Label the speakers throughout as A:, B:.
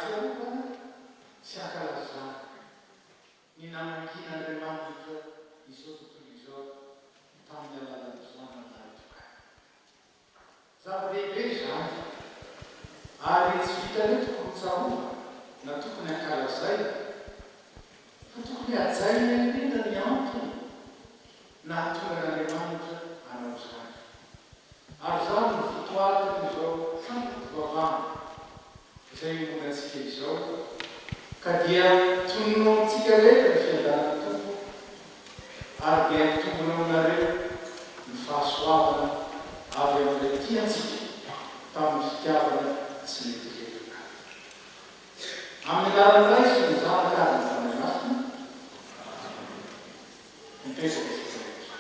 A: fiarovana sy ankalazana ny namankin'Andriamanitra izao tontolo izao tamin'ny alalan'ny zanany zava-dehibe zany ary tsy vita hoe tokony tsarova na tokony ankalazay fa tokony ajaina indrindra ny antony nahatongan'Andriamanitra anao zany. Ary zany ny fitoatany izao fampivavahana izay omonantsika izao ka dia tononao antsika rehetra ny fiadanany tompo ary dia nitombonao nareo ny fahasoavana avy amin'ilay tiantsika tamin'ny fitiavana sy metiretoka. Amin'ny laran'ilay sy ny zanaka ary ny fanahy masina mipetraka isika rehetra.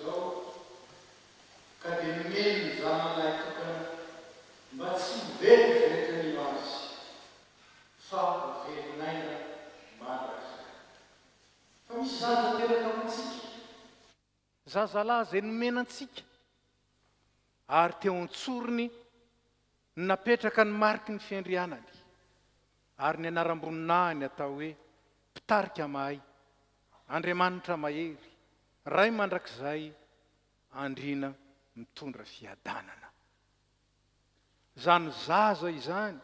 A: zao ka di nomeny ny zananay tokana mba tsy ively rehetra ny azy fa velinaina malaza fa misy zaza teraka amintsika zazalahy zay nomenantsika ary teo an-tsorony napetraka ny mariky ny fiandrianany ary ny anaram-boninahiny atao hoe mpitarika mahay Andriamanitra mahery ray mandrakizay andriana mitondra fiadanana zany zaza izany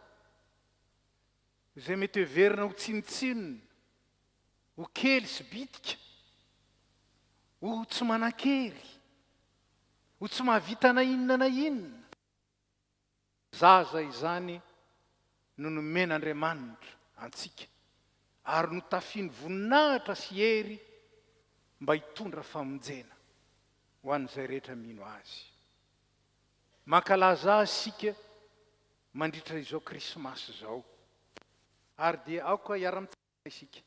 A: izay mety heverina ho tsinitsinina ho kely sy bitika ho tsy manan-kery ho tsy mahavita na inona na inona zaza izany no nomen'Andriamanitra antsika ary notafiany voninahitra sy hery mba hitondra famonjena ho an'izay rehetra mino azy mankalaza azy sika mandritra izao krismasy zao ary dia aoka hiara-mitsanga isika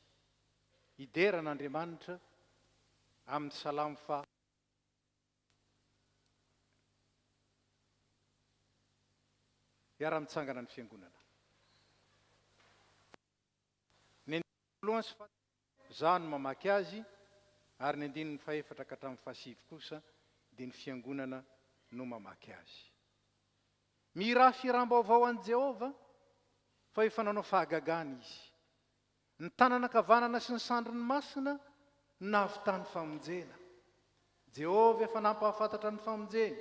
A: hideran'Andriamanitra amin'ny salamo fa hiara-mitsangana ny fiangonana ny voalohany sy za no mamaky azy ary ny andininy faefatra ka hatramin'ny fahasivy kosa dia ny fiangonana no mamaky azy miraha firam-baovao an'i Jehova fa efa nanao fahagagana izy ny tanana kavanana sy ny sandriny masina nahavitany famonjena Jehova efa nampahafantatra ny famonjeny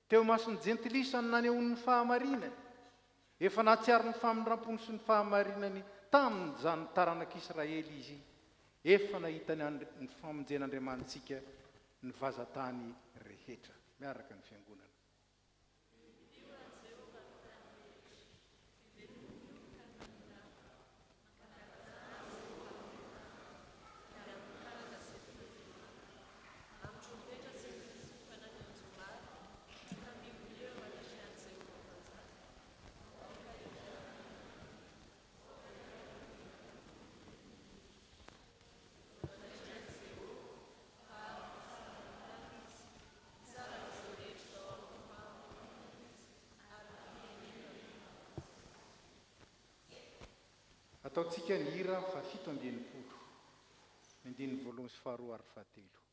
A: teo masony jentilisany nanehoany fahamarinany efa nahatsiary ny famindram-pony sy ny fahamarinany tamin'ny zany taranak'Israely izy efa nahitany ny famonjen'Andriamanitsika ny vazatany rehetra miaraka ny fiangonana ataontsika ny hira fa 780 ny andininy voalohany sy faharoa ary fahatelo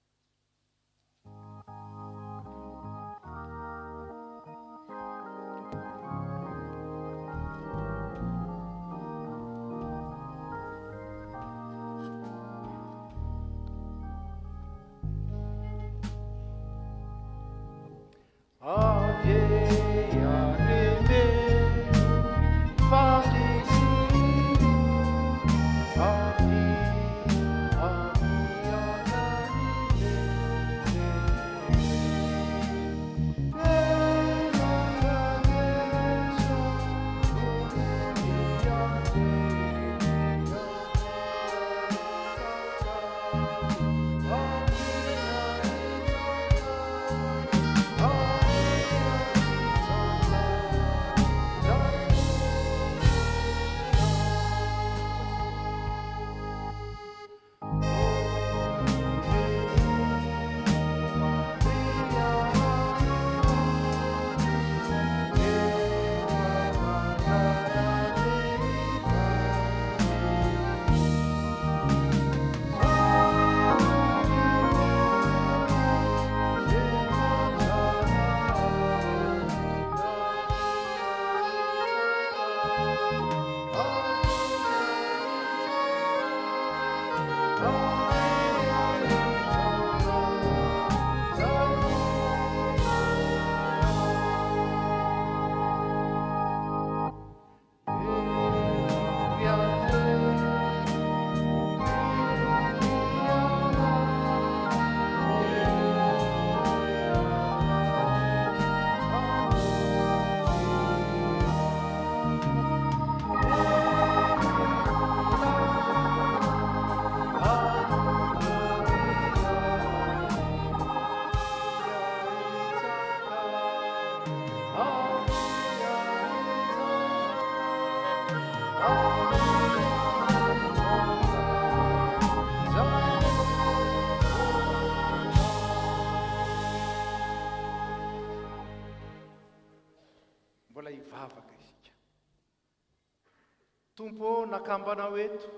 A: tompo nakambanao eto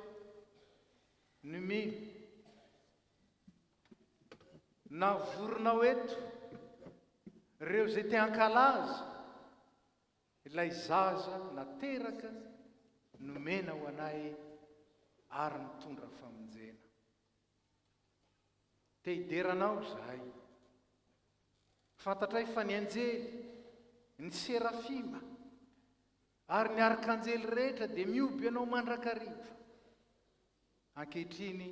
A: ny mino na voronao eto reo zay te hankalaza ilay zaza nateraka nomena ho anay ary mitondra famonjena. Te hideranao zahay, fantatray fa ny anjely, ny serafima ary ny arkanjely rehetra dia mioby ianao mandrakariva. Ankehitriny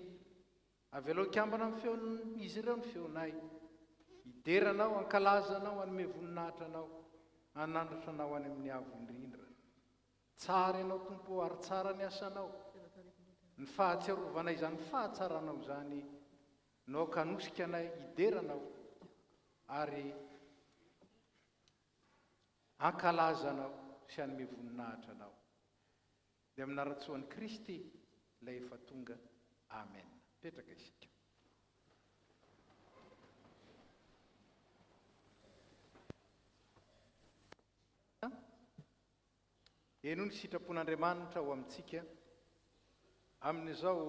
A: avy aloha kambana amin'ny feon'izy ireo ny feonay, hideranao, ankalazanao, anome voninahitra anao, anandratra anao any amin'ny avo indrindra. Tsara ianao tompo ary tsara ny asanao, ny fahatsiarovanay izany fahatsaranao zany no kanosika anay hideranao ary ankalazanao sy anome voninahitra anao. Dia aminaratsoan'i Kristy ilay efa tonga. Amen. Petraka isika. Eno ny sitrapon'Andriamanitra ho amintsika amin'izao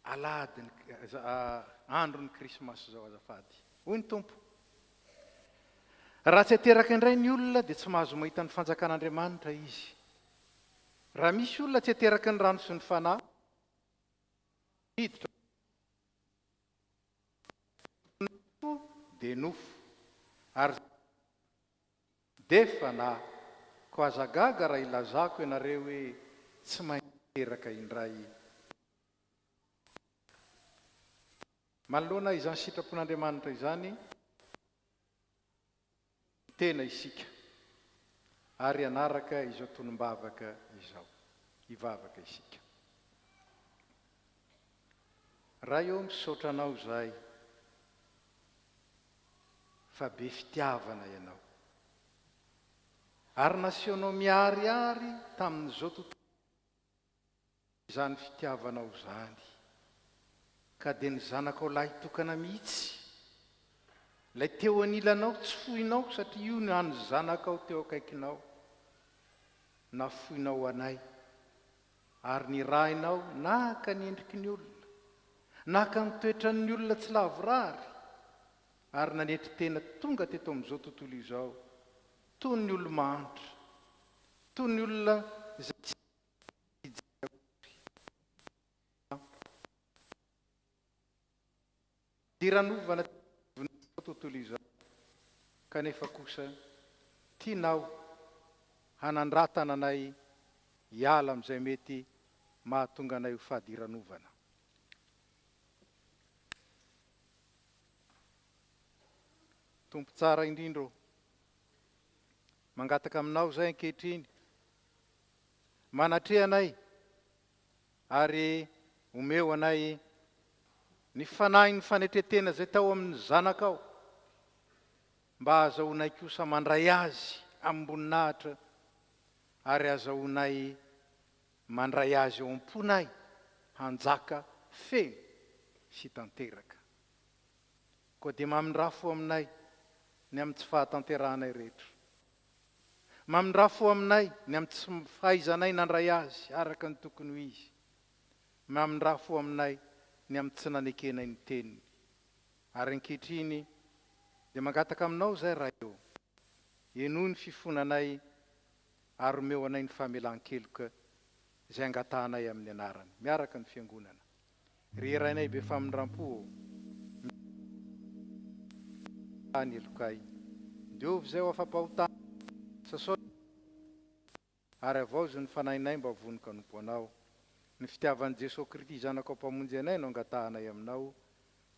A: alady andro ny krismasy zao azafady. Hoy ny tompo, raha tsy ateraka indray ny olona dia tsy mahazo mahita ny fanjakan'Andriamanitra izy. Raha misy olona tsy ateraka ny rano sy ny fanahy, hiditra dia nofo ary dia fanahy. Ko aza gaga raha ilazako ianareo hoe tsy maintsy teraka indray. Manoloana izany sitrapon'Andriamanitra izany tena isika ary anaraka izao tonom-bavaka izao, hivavaka isika. Raha eo misaotra anao zahay fa be fitiavana ianao ary nasehonao miariary tamin'izao tontolo izany fitiavanao zany, ka dia ny zanakao lahy tokana mihitsy lay teo anilanao tsy foinao satria io ny any zanakao teo akaikinao, nafoinao anay ary nirahinao naka ny endriky ny olona, naka ny toetra ny olona tsy lavorary ary nanetry tena tonga teto amin'izao tontolo izao toy ny olo-manitra, toy ny olona izay diranovana tontolo izao, kanefa kosa tianao hanandratana anay hiala amin'izay mety mahatonga anay ho fahadiranovana. Tompo tsara indrindra mangataka aminao zay ankehitriny, manatre anay ary omeo anay ny fanahy ny fanetretena zay tao amin'ny zanakao, mba azahoanay kosa mandray azy amboninaitra ary azahoanay mandray azy eo am-ponay hanjaka feno sy tanteraka. Koa dia mamindrafo aminay ny amin'ny tsy fahatanteranay rehetra, mamindrafo aminay ny amin'ny tsy fahaizanay nandray azy araka ny tokony ho izy, mamindrafo aminay ny amin'ny tsy nanekenay ny teniny. Ary ankehitriny dia mangataka aminao zay raha eo, eno ny fifonanay ary omeo anay ny famelan-keloka izay angatahanay amin'ny anarany miaraka ny fiangonana. Rerainay be famindram-po ny elokay diovy zay ho afampahotana sasao ary avao zo ny fanahinay mba vonoka nompo anao. Ny fitiavan'i Jesosy Kristy zanakao mpamonjy anay no angatahanay aminao.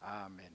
A: Amen.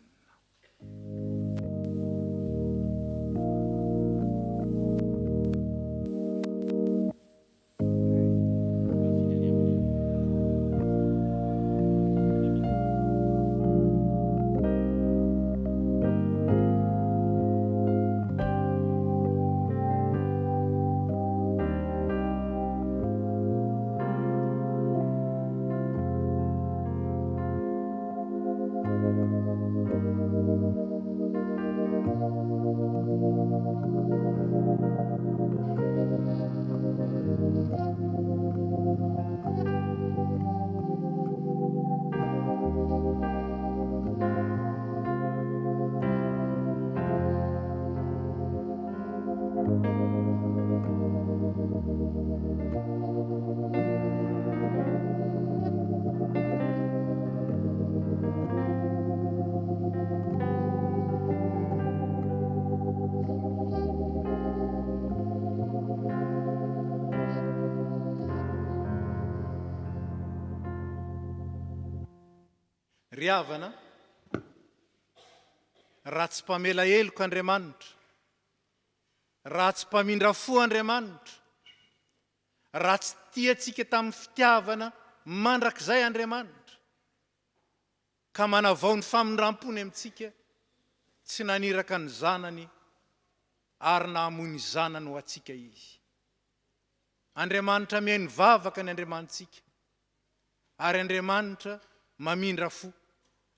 B: ry havana raha tsy mpamela eloko Andriamanitra, raha tsy mpamindra fo Andriamanitra, raha tsy tiatsika tamin'ny fitiavana mandrakizay Andriamanitra ka manavao ny famindram-pony amintsika, tsy naniraka ny zanany ary nahamoy ny zanany ho atsika izy. Andriamanitra mihaino vavaka ny Andriamanitsika, ary Andriamanitra mamindra fo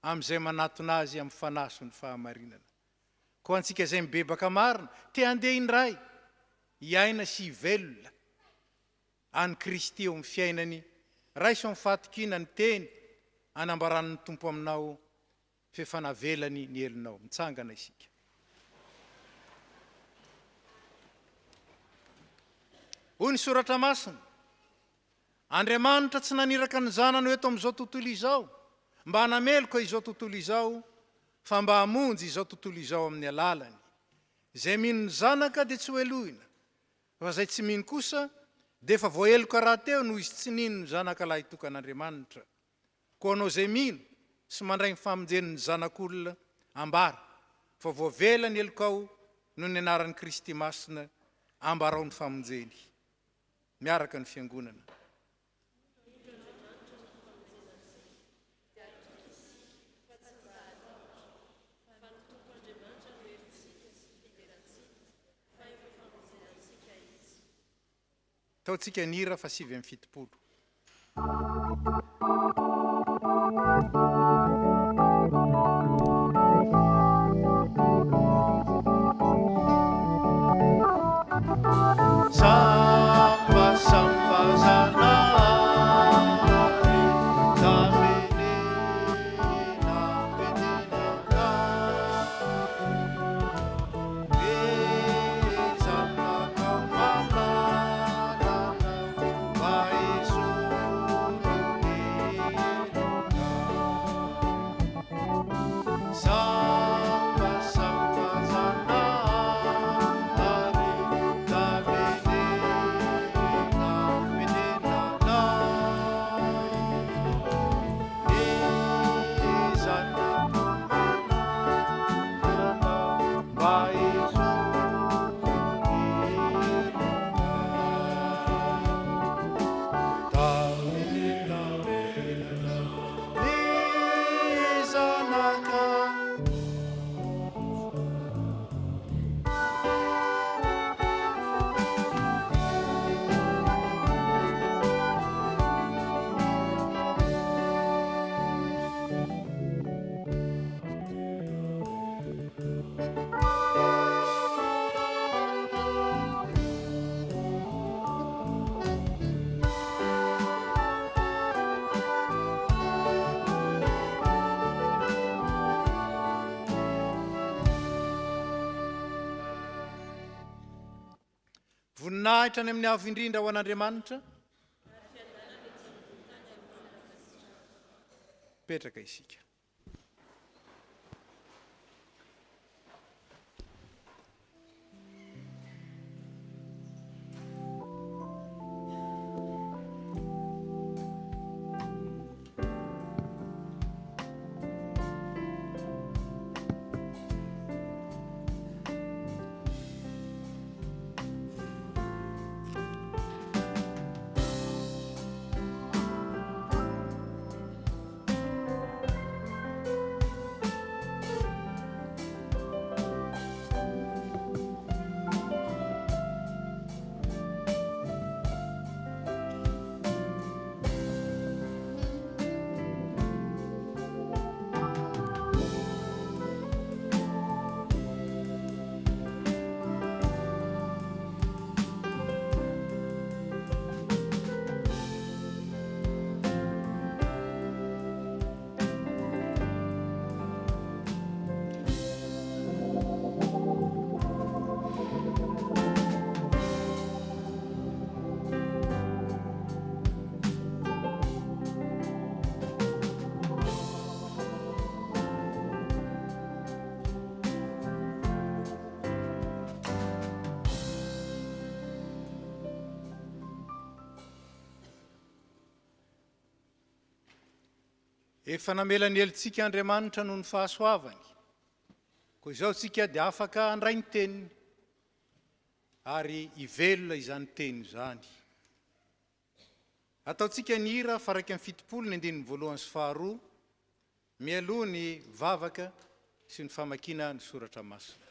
B: amin'izay manatona azy amin'ny fanaso ny fahamarinana. Ko antsika izay mibebaka marina te handeha indray hiaina sy hivelona any Kristy eo amin'ny fiainany, raiso amin'ny fahatokina ny teny anambaran'ny Tompo aminao fefanavelany ny elonao. Mitsangana isika. Hoy ny soratra masina, Andriamanitra tsy naniraka ny zanany eto amin'izao tontolo izao mba hanameloka izao tontolo izao, fa mba hamonjy izao tontolo izao amin'ny alalany. Izay mino ny zanaka dia tsy hoelohina, fa izay tsy mino kosa dia efa voaheloka rahateo noho izy tsy nino ny zanaka lahy tokan'Andriamanitra. Ko anao izay mino sy mandray ny famonjen'ny zanak'olona ambara, fa voavela ny elokao noho ny anaran'ny Kristy masina ambarao ny famonjeny. Miaraka ny fiangonana. Taontsika nira fa 7:70. Samba samba zanare tamenena menena bezana kamalana vaizonena samba samba zanare voninahitra ny amin'ny avo indrindra ho an'Andriamanitra. Petraka isika. efa namelany helontsika Andriamanitra noho ny fahasoavany. Koa izao tsika dia afaka handray ny teniny ary ivelona izany teny izany. Ataontsika ny hira faraka amin'ny 70 ny andininy voalohany sy faharoa, mialoha ny vavaka sy ny famakiana ny soratra masina.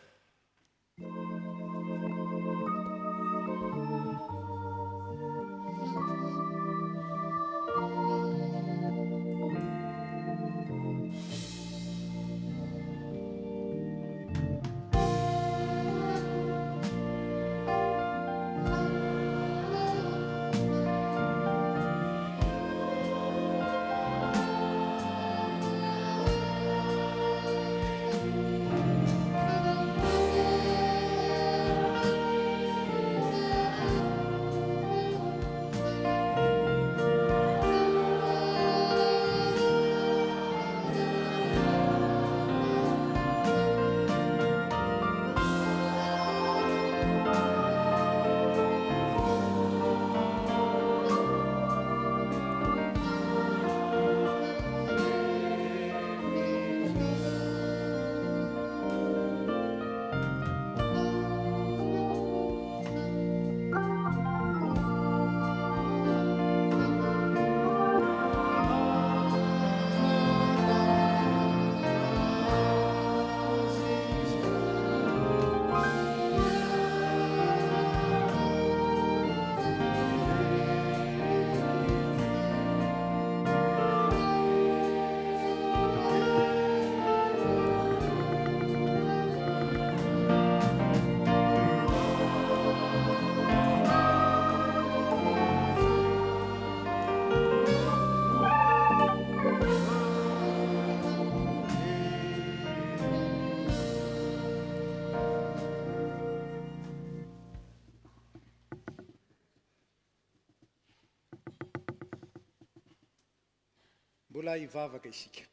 B: Mbola hivavaka isika.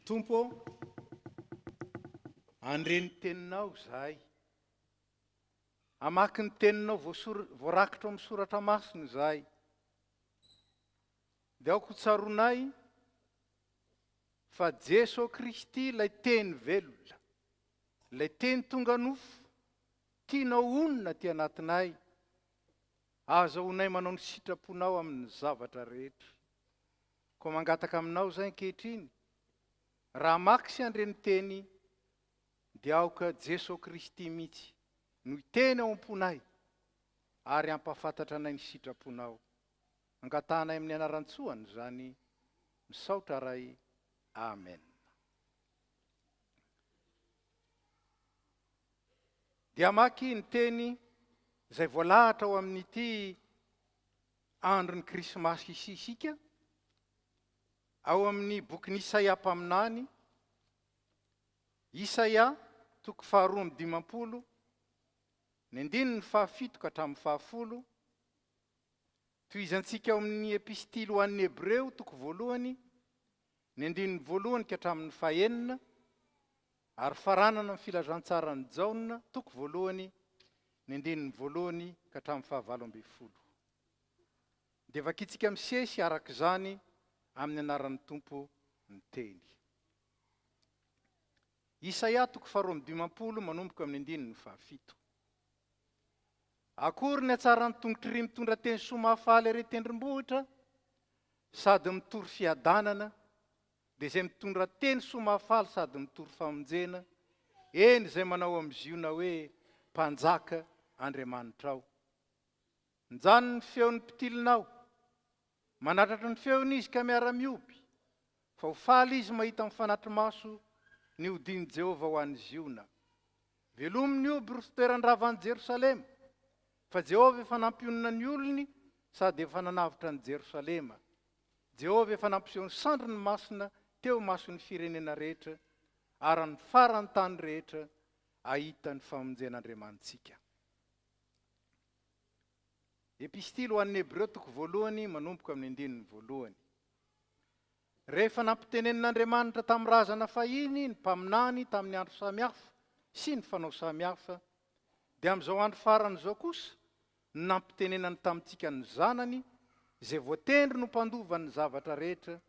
B: Tompo, andreny teninao zahay. Amaky ny teninao voarakitra amin'ny soratra masina zahay. Dia aoko tsaronay fa Jesosy Kristy ilay teny velona, ilay teny tonga nofo, tianao onona ty anatinay. Azahoanay manao ny sitraponao amin'ny zavatra rehetra. Koa mangataka aminao zay ankehitriny. Raha maky sy andreny teny dia aoka Jesosy Kristy mihitsy no teny ao am-ponay ary ampafantatra anay ny sitraponao. Angatanay amin'ny anaran-tsoany zany misaotra ray. Amen. Dia maky ny teny izay voalahatra ao amin'ity andron'ny Krismasy isika, ao amin'ny boky Isaia mpaminany, Isaia 2:5, ny 7 ka hatramin'ny 10, tohizantsika ao amin'ny epistily ho an'ny Hebreo 1, ny 1 ka hatramin'ny 9, ary faranana amin'ny filazantsarany Jaona 1, ny 1 ka hatramin'ny 19. Dia vakitsika misesy araka izany amin'ny anaran'ny Tompo ny teny. Isaia 2:5 manomboka amin'ny 1:7. Akory ny hatsaran'ny tongotry ry mitondra teny somafaly ary tendrombohitra, sady mitory fiadanana, dia izay mitondra teny somafaly sady mitory famonjena, eny izay manao amziona hoe mpanjaka Andriamanitra ao. Njany ny feon'ny mpitilinao, manatatra ny feony izy ka miara-mioby, fa ho faly izy mahita amin'ny fanatry maso ny odian'i Jehova ho an'ny ziona. Velominy oby ry fitoeran-dravan'i Jerosalema, fa Jehova efa nampionina ny olony sady efa nanavitra ny Jerosalema. Jehova efa nampiseho ny sandriny masina teo mason'ny firenena rehetra, ary ny farany tany rehetra ahita ny famonjen'Andriamantsika. Epistily ho an'ny Hebreo 1 manomboka amin'ny 1. Rehefa nampitenen'Andriamanitra tamin'ny razana fahiny ny mpaminany tamin'ny andro samihafa sy ny fanao samihafa, dia amin'izao andro farany izao kosa nampitenenany tamintsika ny zanany zay voatendry no mpandovany zavatra rehetra,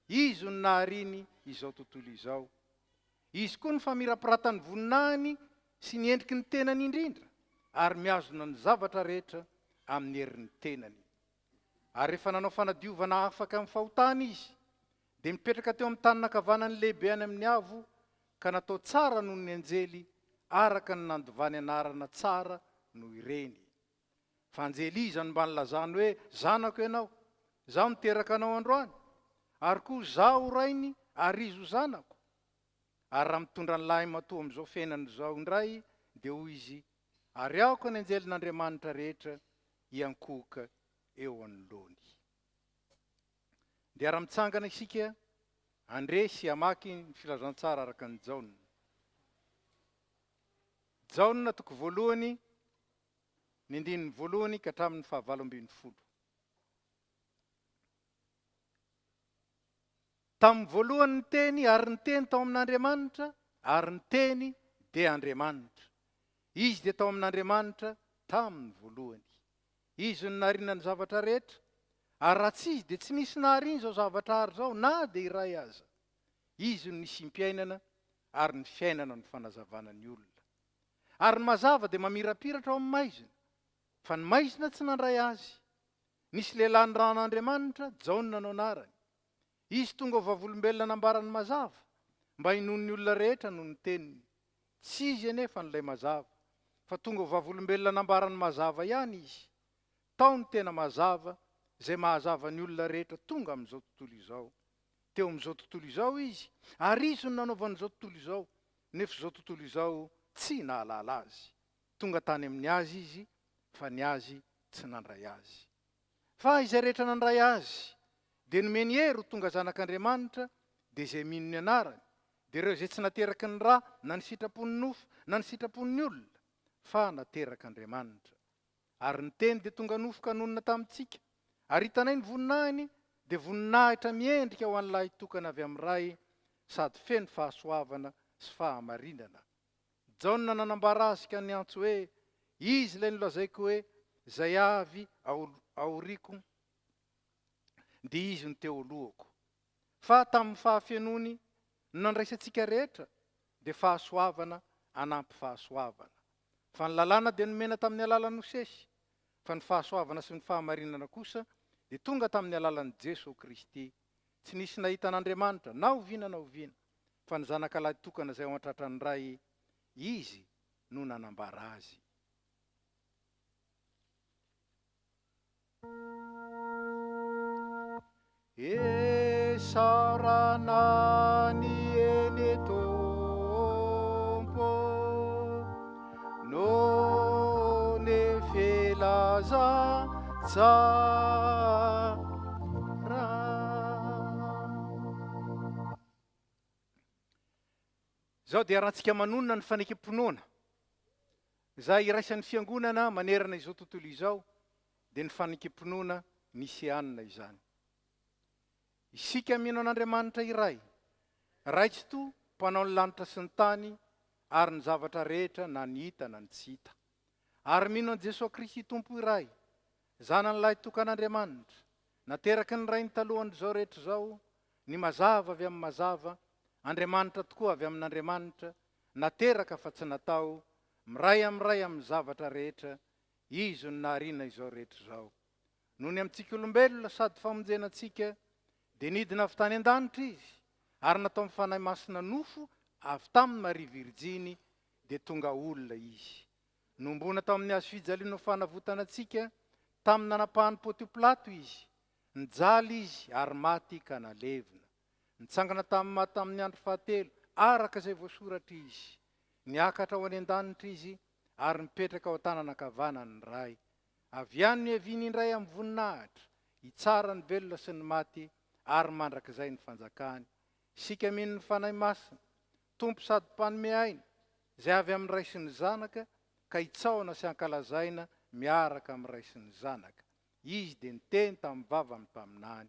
B: izy no nahariny izao tontolo izao. Izy koa ny famirapiratany voninahiny sy ny endriky ny tenany indrindra, ary miazona ny zavatra rehetra amin'ny herin'ny tenany. Ary rehefa nanao fanadiovana afaka amin'ny fahotana izy, dia mipetraka teo amin'ny taninankavanany lehibe any amin'ny avo, ka natao tsara noho ny anjely, araka ny nandovany anarana tsara noho ireny. Fa anjely izy no mba nilazany hoe zanako ianao, zaho miteraka anao androany, ary koa zaho rainy ary izy ho zanako. Ary raha mitondra ny lahy matoa amin'izao fiainana izao indray, dia hoy izy, ary aoko ny anjelin'Andriamanitra rehetra hiankohoka eo anoloany. Dia raha mitsangana isika andresy hamaky ny filazantsara araka ny Jaona. Jaona toko voalohany, ny andininy voalohany ka hatramin'ny 7:20. Tamin'ny voalohany ny teny, ary ny teny tao amin'Andriamanitra, ary ny teny dia Andriamanitra. Izy dia tao amin'Andriamanitra tamin'ny voalohany. Izy no nahariana ny zavatra rehetra, ary raha tsy izy dia tsy nisy nahariana izao zavatra ary izao, na dia iray aza. Izy no nisim-piainana, ary ny fiainana no fanazavana ny olona. Ary ny mazava dia mamirapiratra ao amin'ny maizina, fa ny maizina tsy nandray azy. Nisy lehilahy ny ran'Andriamanitra, Jaona no anarany. Izy tonga ho vavolombelona nambarany mazava, mba hinono ny olona rehetra noho ny teniny. Tsy izy anefa n'ilay mazava, fa tonga ho vavolombelona nambarany mazava ihany izy. Tao ny tena mazava, zay mahazava ny olona rehetra tonga amin'izao tontolo izao. Teo amin'izao tontolo izao izy, ary izy no nanaovan'izao tontolo izao, nefa izao tontolo izao tsy nahalala azy. Tonga tany amin'ny azy izy, fa ny azy tsy nandray azy. Fa izay rehetra nandray azy, dia nomeny hery ho tonga zanak'Andriamanitra, dia izay mino ny anarany, dia ireo izay tsy nateraky ny ra, na ny sitrapony nofo, na ny sitrapon'ny olona, fa naterak'Andriamanitra. Ary ny teny dia tonga nofoka nonina tamintsika, ary hitanay ny voninahiny, dia voninahitra miendrika ho an'ilay tokana avy amin'ny ray, sady feno fahasoavana sy fahamarinana. Jaona nanambara azy ka ny antso hoe, izy ilay nolazaiko hoe, zay avy aoriako, dia izy no teo alohako. Fa tamin'ny fahafianony nandraisantsika rehetra, dia fahasoavana anampy fahasoavana. Fa ny lalàna dia nomena tamin'ny alalan'ny Mosesy, fa ny fahasoavana sy ny fahamarinana kosa dia tonga tamin'ny alalan'i Jesosy Kristy. Tsy nisy nahita an'Andriamanitra na oviana na oviana, fa ny zanak'alahy tokana izay ao an-tratran'ny ray, izy no nanambara azy. Esaorana ny eny Tompo, no ne felaza tsara. Zao dia arantsika manonona ny fanekam-ponoana. Za iraisan'ny fiangonana manerana izao tontolo izao, dia ny fanekam-ponoana nisianina izany. Isika mino an'Andriamanitra iray, raitsy to mpanao ny lanitra sy ny tany, ary ny zavatra rehetra na ny hita na ny tsy hita. Ary mino an Jesosy Kristy Tompo iray, zanan'ilay tokan'Andriamanitra, nateraky ny rainy talohan'izao rehetra izao, ny mazava avy amin'ny mazava, Andriamanitra tokoa avy amin'Andriamanitra, nateraka fa tsy natao, miray amin'ny zavatra rehetra, izy no nahariana izao rehetra izao. Noho ny amintsika olombelona sady famonjenantsika, dia nidina avy tany an-danitra izy, ary natao amin'ny fanahy masina nofo avy tamin'ny Maria Virjiny, dia tonga olona izy. Nombona tao amin'ny hazo fijaliana ho fanavotana antsika, tamin'ny nanapahany Pôntio Pilato izy, nijaly izy ary maty ka nalevina. Nitsangana tamin'ny andro fahatelo, araka izay voasoratra izy. Niakatra ho any an-danitra izy, ary mipetraka ao an-tananankavanan'ny ray. Avy any ny heviany indray amin'ny voninahitra, hitsara ny velona sy ny maty, ary mandrakizay ny fanjakany. Sika mino ny fanahy masina, tompo sady mpanome aina, izay avy amin'ny ray sy ny zanaka, ka hitsaona sy hankalazaina miaraka amin'ny ray sy ny zanaka. Izy dia niteny tamin'ny vava amin'ny mpaminany.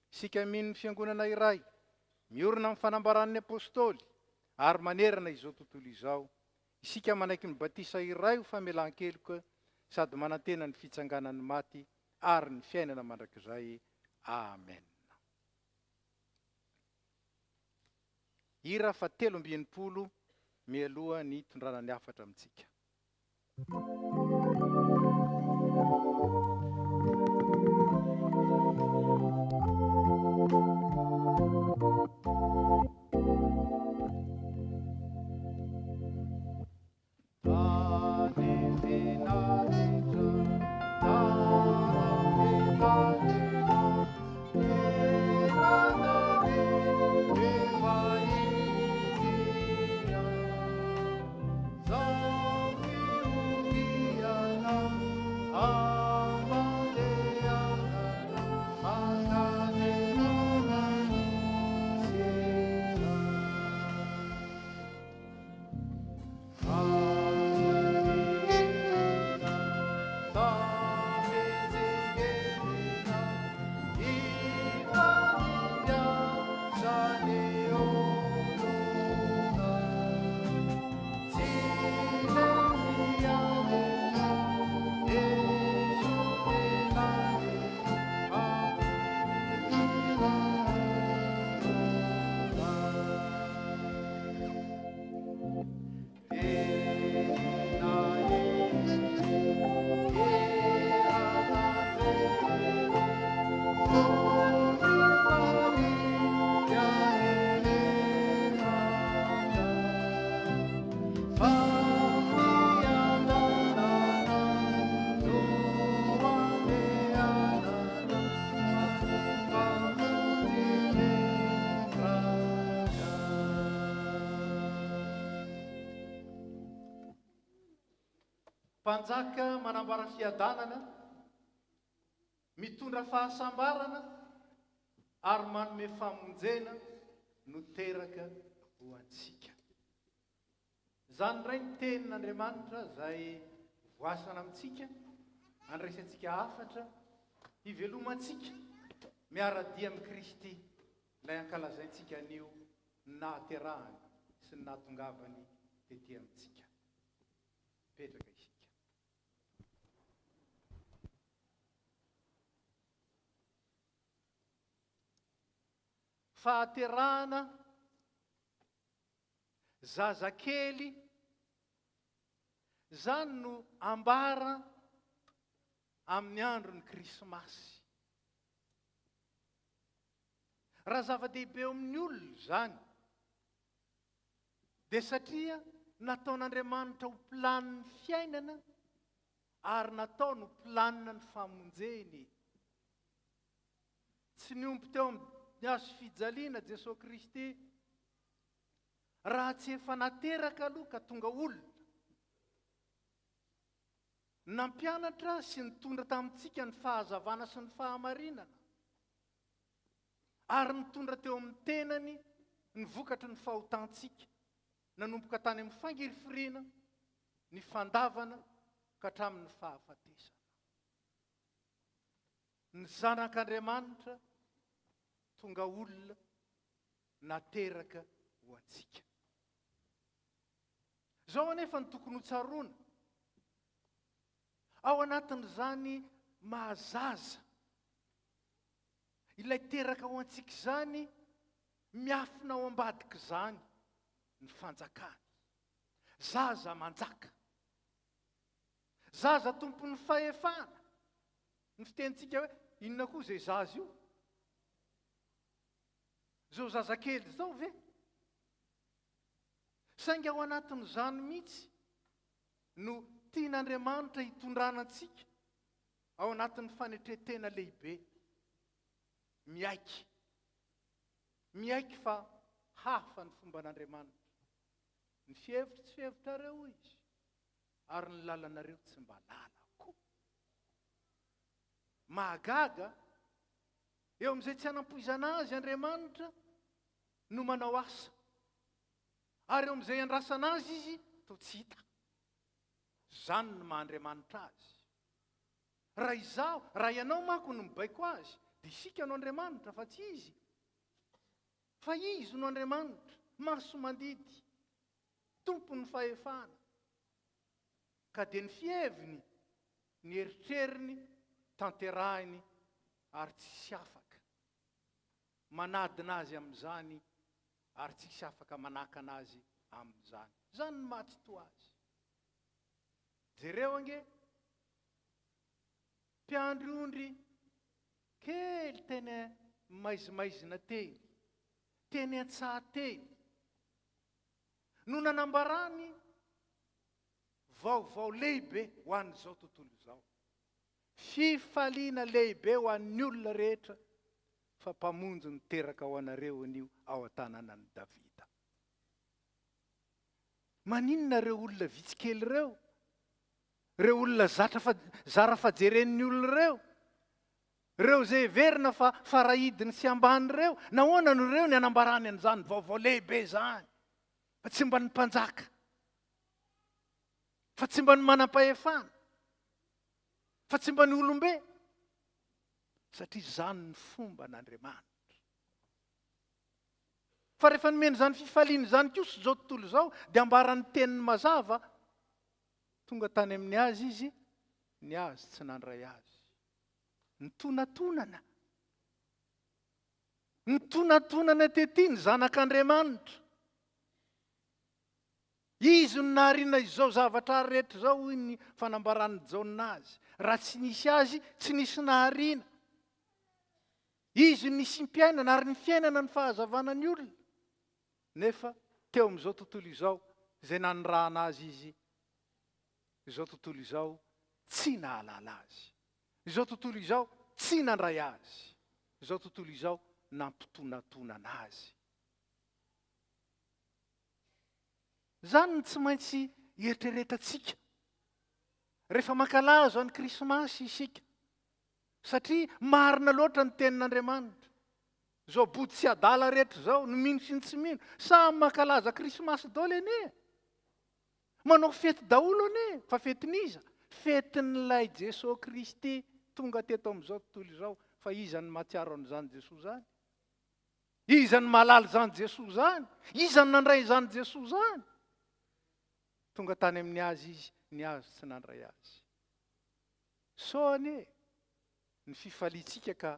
B: Sika mino ny fiangonana iray, miorina amin'ny fanambaran'ny apôstôly, ary manerana izao tontolo izao. Isika manaiky ny batisa iray ho famelan-keloka, sady manantena ny fitsanganan'ny maty, ary ny fiainana mandrakizay. Amen. Hira 720 mialoha ny tondrana ny afatra amintsika. Mpanjaka manambara fiadanana, mitondra fahasambarana ary manome famonjena no teraka ho antsika. Zany indray ny tenin'Andriamanitra izay voasana amintsika, andraisantsika hafatra, hivelomantsika miara-dia amin'ny Kristy, ilay ankalazaintsika anio nahaterahany sy ny nahatongavany tetỳ amintsika. Petraka isika. Fahaterahana zazakely, zany no ambara amin'ny andron'ny Krismasy. Raha zava-dehibe eo amin'ny olona zany, dia satria nataon'Andriamanitra ho planin'ny fiainana ary natao no planina ny famonjeny. Tsy niompo teo amin'ny azo fijaliana Jesosy Kristy raha tsy efa nateraka aloha ka tonga olona, nampianatra sy nitondra tamintsika ny fahazavana sy ny fahamarinana, ary nitondra teo amin'ny tenany ny vokatry ny fahotantsika, nanomboka tany amin'ny fangirifiriana, ny fandavana ka hatramin'ny fahafatesana. Ny zanak'Andriamanitra tonga olona nateraka ho antsika. Zao anefa ny tokony ho tsaroana ao anatin'izany mahazaza ilay teraka ho antsika izany, miafina ao ambadika izany ny fanjakany. Zaza manjaka, zaza tompon'ny fahefana. Ny fitentsika hoe inona koa izay zaza io? Zao zazakely zao ve? Saingy ao anatin'izany mihitsy no tian'Andriamanitra hitondrana antsika ao anatin'ny fanetretena lehibe. Miaiky fa hafa ny fomban'Andriamanitra. Ny fihevitra tsy fihevitrareo izy, ary ny lalanareo tsy mba lalako. Mahagaga eo amin'izay tsy hanampoizana azy Andriamanitra no manao asa, ary eo amin'izay andrasana azy izy toa tsy hita. Zany ny maha-Andriamanitra azy. Raha izaho, raha ianao manko no mibaiko azy, dia isika no Andriamanitra fa tsy izy. Fa izy no Andriamanitra, maso mandidy, tompon'ny fahefana. Ka dia ny fieviny, ny eritreriny tanterahiny ary tsisy afaka manadina azy amin'izany ary tsisy afaka manaka anazy amin'izany. Zany ny mahatsito azy. Jereo ange mpiandriondry kely teny maizimaizina teny, teny an-tsaha teny no nanambarany vaovao lehibe ho an'izao tontolo izao. Fifaliana lehibe ho an'ny olona rehetra fa mpamonjy niteraka ho anareo anio ao an-tanànan'i Davida. Maninona reo olona vitsikely reo? Reo olona zara fajeren'ny olona reo? Reo zay verina fa farahidiny sy ambany reo? Nahoana no reo ny anambarany an'izany vaovao lehibe zany? Fa tsy mba ny mpanjaka, fa tsy mba ny manam-pahefana, fa tsy mba ny olombe, satria zany ny fomba n'Andriamanitra. Fa rehefa nomeny zany fifaliana zany kosa zao tontolo zao, dia ambarany teniny mazava, tonga tany amin'ny azy izy, ny azy tsy nandray azy. Ny tonantonana tety ny zanak'Andriamanitra. Izy no naharina izao zavatra rehetra zao ny fanambarany jaonina azy. Raha tsy nisy azy, tsy nisy naharina. Izy nisy mpiainana ary ny fiainana ny fahazavana ny olona. Nefa teo amin'izao tontolo izao, izay nanirahana azy izy, izao tontolo izao tsy nahalala azy. Izao tontolo izao tsy nandray azy. Izao tontolo izao nampitonantonana azy. Zany tsy maintsy eritreretantsika rehefa mankalaza ny krismasy isika, satria marina loatra ny tenin'Andriamanitra. Zao body sy adala rehetra zao, ny mino sy ny tsy mino, samy mankalaza krismasy daholo anie. Manao fety daholo anie, fa fetiniza? Fetin'ilay Jesosy Kristy tonga teto amin'izao tontolo izao. Fa iza ny mahatsiaro an'izany Jesosy zany? Iza ny mahalala zany Jesosy zany? Iza ny nandray zany Jesosy zany? Tonga tany amin'ny azy izy, ny azy tsy nandray azy. So anie, ny fifaliantsika ka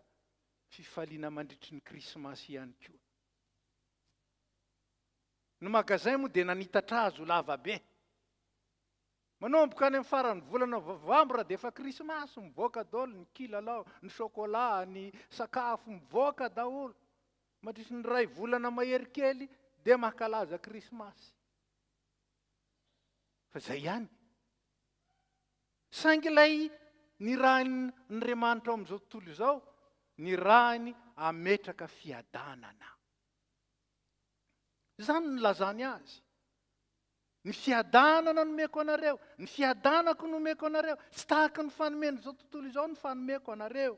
B: fifaliana mandritry ny krismasy ihany koa. Ny magazay moa dia nanitatra azy ho lava be. Manomboka any amin'ny farany volana Novambra dia efa krismasy, mivoaka daholo ny kilalao, ny chocolat, ny sakafo mivoaka daholo. Mandritry ny ray volana mahery kely dia mankalaza krismasy. Fa zay ihany. Saingy ilay ny rahany Andriamanitra ao amin'izao tontolo izao, ny rahany ametraka fiadanana. Zany ny lazany azy. Ny fiadanana nomeko anareo, ny fiadanako nomeko anareo, tsy tahaka ny fanomeny izao tontolo izao ny fanomeko anareo.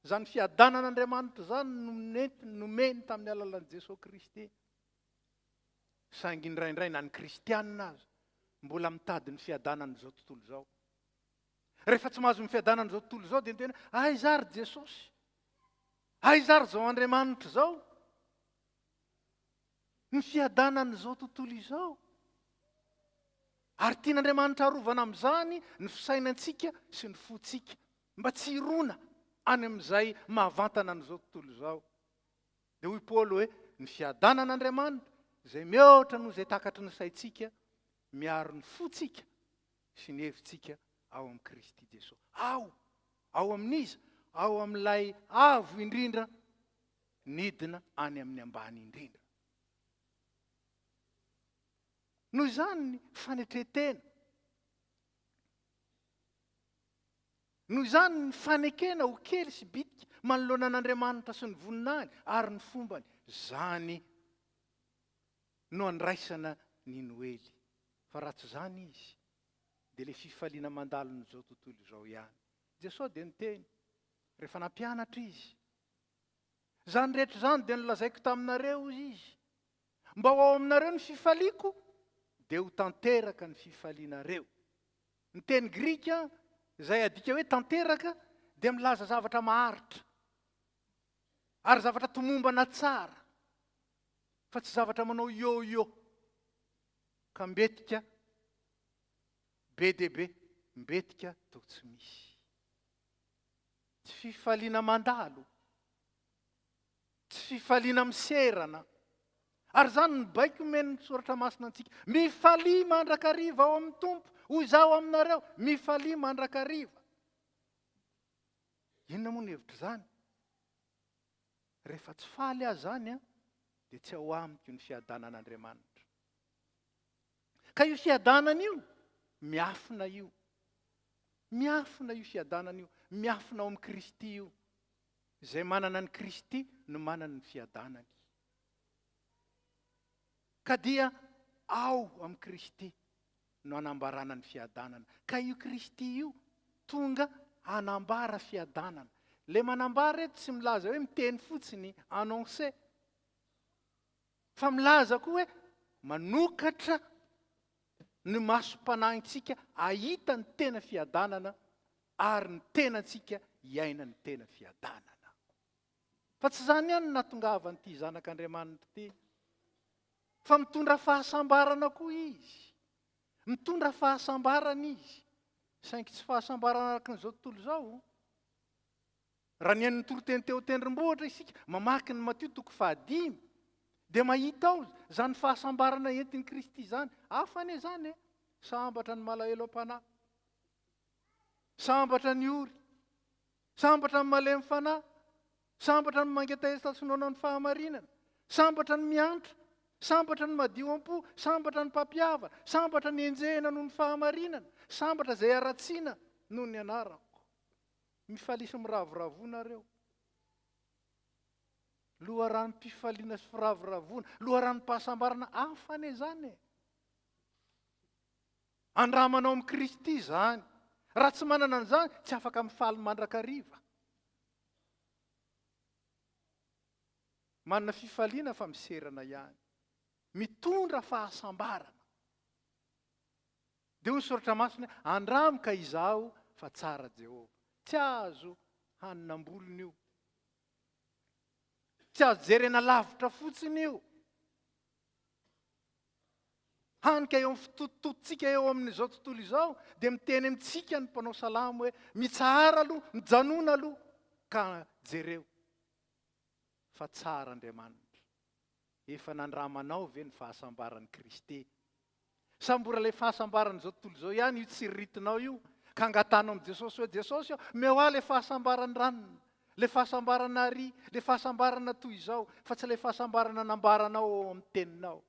B: Zany fiadanan'Andriamanitra zany nomeny tamin'ny alalan'i Jesosy Kristy. Saingy indraindray na ny kristianina azy mbola mitady ny fiadanana izao tontolo izao. Rehefa tsy mahazo ny fiadanana izao tontolo izao dia tena aiza ry Jesosy? Aiza ry izao Andriamanitra izao? Ny fiadanana izao tontolo izao. Ary tian'Andriamanitra harovana amin'izany ny fisainantsika sy ny fontsika, mba tsy hirona any amin'izay mahavantana n'izao tontolo izao. Dia hoy Paoly hoe ny fiadanan'Andriamanitra izay mihoatra noho izay takatry ny saintsika, miaro ny fontsika sy ny hevitsika ao amin'ny Kristy Jesosy. Ao amin'iza? Ao amin'ilay avo indrindra, nidina any amin'ny ambany indrindra. Noho izany ny fanetretena. Noho izany ny fanekena ho kely sy bitika manoloana an'Andriamanitra sy ny voninahiny ary ny fombany. Zany no andraisana ny Noely. Fa raha tsy zany izy, dia ilay fifaliana mandalo n'izao tontolo izao ihany. Jesosy dia niteny, rehefa nampianatra izy. Zany rehetra zany dia nilazaiko taminareo izy. Mba ho ao aminareo ny fifaliako, dia ho tanteraka ny fifalianareo. Ny teny Grika, izay adika hoe tanteraka, dia milaza zavatra maharitra. Ary zavatra tomombana tsara. Fa tsy zavatra manao yo-yo. Ka mbetika be dia be, mbetika toa tsy misy. tsy fifaliana mandalo, tsy fifaliana miserana. Ary zany ny baiko meny soratra masina antsika, mifalia mandrakariva ao amin'ny tompo, hoy izaho aminareo, mifalia mandrakariva. Inona moa ny hevitra zany? Rehefa tsy faly azy zany dia tsy ao amiko ny fiadanan'Andriamanitra. Ka io fiadanana io, miafina io. Miafina io fiadanana io, miafina ao amin'ny Kristy io. Izay manana ny Kristy no manana ny fiadanany. Ka dia ao amin'ny Kristy no anambarana ny fiadanana. Ka io Kristy io tonga anambara fiadanana. Le manambara eto tsy milaza hoe miteny fotsiny annoncer, fa milaza koa hoe manokatra ny masom-panahintsika ahita ny tena fiadanana ary ny tenantsika hiaina ny tena fiadanana. Fa tsy zany ihany nahatongavan'ity zanak'Andriamanitra ity, fa mitondra fahasambarana koa izy. Mitondra fahasambarana izy. Saingy tsy fahasambarana araka n'izao tontolo izao. Raha ny an'ny toroteny teo tendrombohitra isika, mamaky ny Mateo 5, dia mahita ao zany fahasambarana entin'i Kristy zany. Hafa anie zany sambatra ny malahelo am-panahy, sambatra ny ory, sambatra ny malemy fanahy, sambatra ny mangeta sinoana ny fahamarinana, sambatra ny miantra, sambatra ny madio am-po, sambatra ny mpampiavana, sambatra ny enjehana noho ny fahamarinana, sambatra izay aratsiana noho ny anarako. Mifalisy miravoravoanareo. Loharanom-pifaliana sy firavoravoana, loharanom-pahasambarana hafa anie zany. Andramanao amin'ny Kristy zany. Raha tsy manana an'izany, tsy afaka mifaly mandrakariva. Manana fifaliana fa miserana ihany. Mitondra fahasambarana. Dia hoy ny soratra masina, andramoka izaho fa tsara Jehovah. Tsy azo haninam-bolony io. Tsy azo jerena lavitra fotsiny io. Hanika eo amin'ny fototototsika eo amin'izao tontolo izao, dia miteny amintsika ny mpanao salamo hoe mitsara aloha, mijanona aloha, ka jereo. Fa tsara Andriamanitra. Efa nandramanao ve ny fahasambaran'i Kristy? Sa mbola ilay fahasambaran'izao tontolo izao ihany io tsiritinao io, ka angatanao amin'i Jesosy hoe Jesosy io, mehoa ilay fahasambarana ranona, ilay fahasambarana ary, ilay fahasambarana toy izao, fa tsy ilay fahasambarana nambaranao ao amin'ny teninao.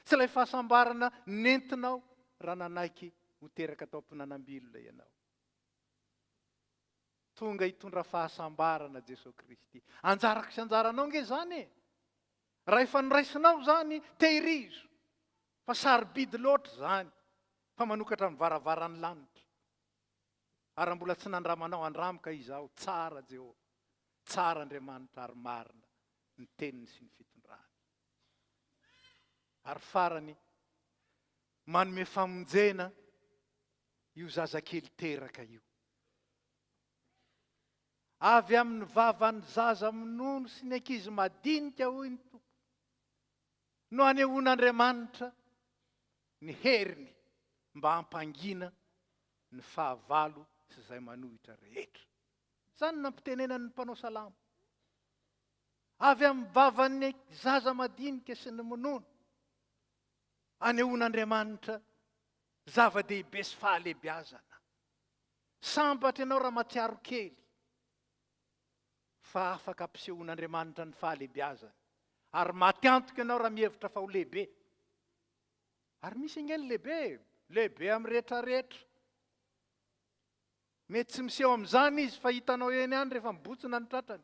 B: Tsy ilay fahasambarana nentinao raha nanaiky ho teraka tao am-pinanam-bilona ianao. Tonga hitondra fahasambarana Jesosy Kristy. Anjarako sy anjaranao nge zany. Raha efa noraisinao zany, tehirizo. Fa sarobidy loatra zany. Fa manokatra amin'ny varavaran'ny lanitra. Ary mbola tsy nandramanao, andramoka izaho. Tsara Jehovah. Tsara Andriamanitra ary marina ny teniny sy ny fitondrany. Ary farany, manome famonjena io zazakely teraka io. Avy amin'ny vavan'ny zaza minono sy ny ankizy madinika hoy ny tompo. No anehoan'Andriamanitra ny heriny mba hampangina ny fahavalo sy izay manohitra rehetra. Zany nampitenenan'ny mpanao salamo. Avy amin'ny vavan'ny zaza madinika sy ny minono, anehoan'Andriamanitra zava-dehibe sy fahalebiazana. Sambatra ianao raha matsiaro kely, fa afaka ampisehoan'Andriamanitra ny fahalebiazana. Ary maty antoka ianao raha mihevitra fa ho lehibe. Ary misy ingeny lehibe amin'ny rehetrarehetra. Mety tsy miseho amin'izany izy fa hitanao eny ihany rehefa mibotsina ny tratrany,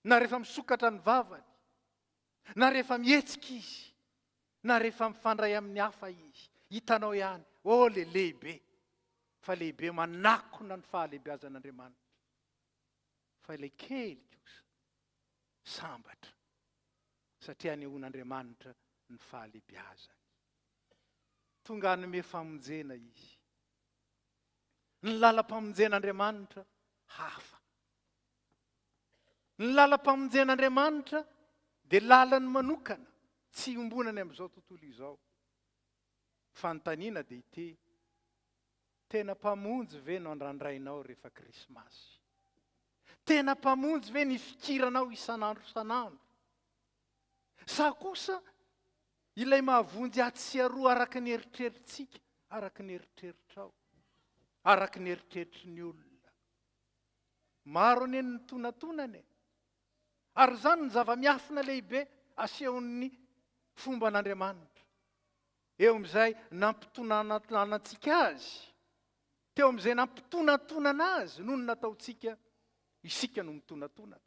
B: na rehefa misokatra ny vavany, na rehefa mihetsika izy, na rehefa mifandray amin'ny hafa izy. Hitanao ihany, lehibe. Fa lehibe manakona ny fahalebiazan'Andriamanitra. Fa ilay kely kosa, sambatra. Satria anehoan'Andriamanitra ny fahalebiazany. Tonga hanome famonjena izy. Ny lalam-pamonjen'Andriamanitra hafa. Ny lalam-pamonjen'Andriamanitra dia lalany manokana, tsy ombonany amin'izao tontolo izao. Fanontaniana dia ity. tena mpamonjy ve no andrandrainao rehefa krismasy? Tena mpamonjy ve ny fikiranao isan'andro isan'andro? Sa kosa ilay mahavonjy atsiaroa araky ny eritreritsika, araky ny eritreritrao, araky ny eritreritry ny olona. Maro ane ny tonatonany. Ary zany ny zava-miafina lehibe asehon'ny fomba an'Andriamanitra. Eo amin'izay nampitonanatsika azy. Teo amin'izay nampitonatonana azy noho ny nataontsika isika no mitonatonana.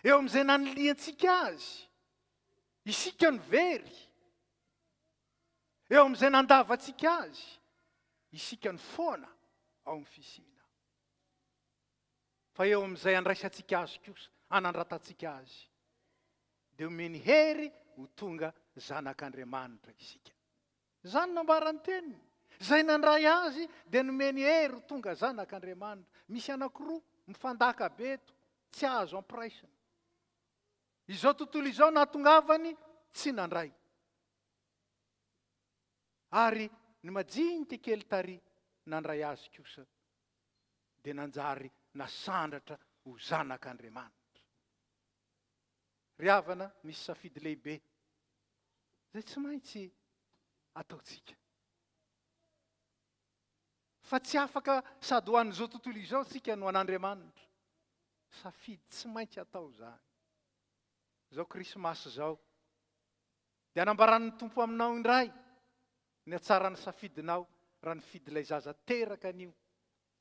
B: Eo amin'izay naniliantsika azy isika no very. Eo amin'izay nandavatsika azy isika ny foana ao amin'ny fisina. Fa eo amin'izay andraisantsika azy kosa, anandratatsika azy, dia omeny hery ho tonga zanak'Andriamanitra isika. Zany nambarany teniny. Zay nandray azy dia nomeny hery ho tonga zanak'Andriamanitra. Misy anankiroa mifandaka be eto, tsy azo ampiraisina. Izao tontolo izao nahatongavany tsy nandray. Ary ny majinika kely tary nandray azy kosa dia nanjary nasandratra ho zanak'Andriamanitra. Ry havana, misy safidy lehibe zay tsy maintsy ataotsika. Fa tsy afaka sady ho an'izao tontolo izao tsika no an'Andriamanitra. Safidy tsy maintsy atao zany. Zao krismasy zao dia anambaran'ny tompo aminao indray ny atsarany safidinao raha nifidy ilay zaza teraka anio,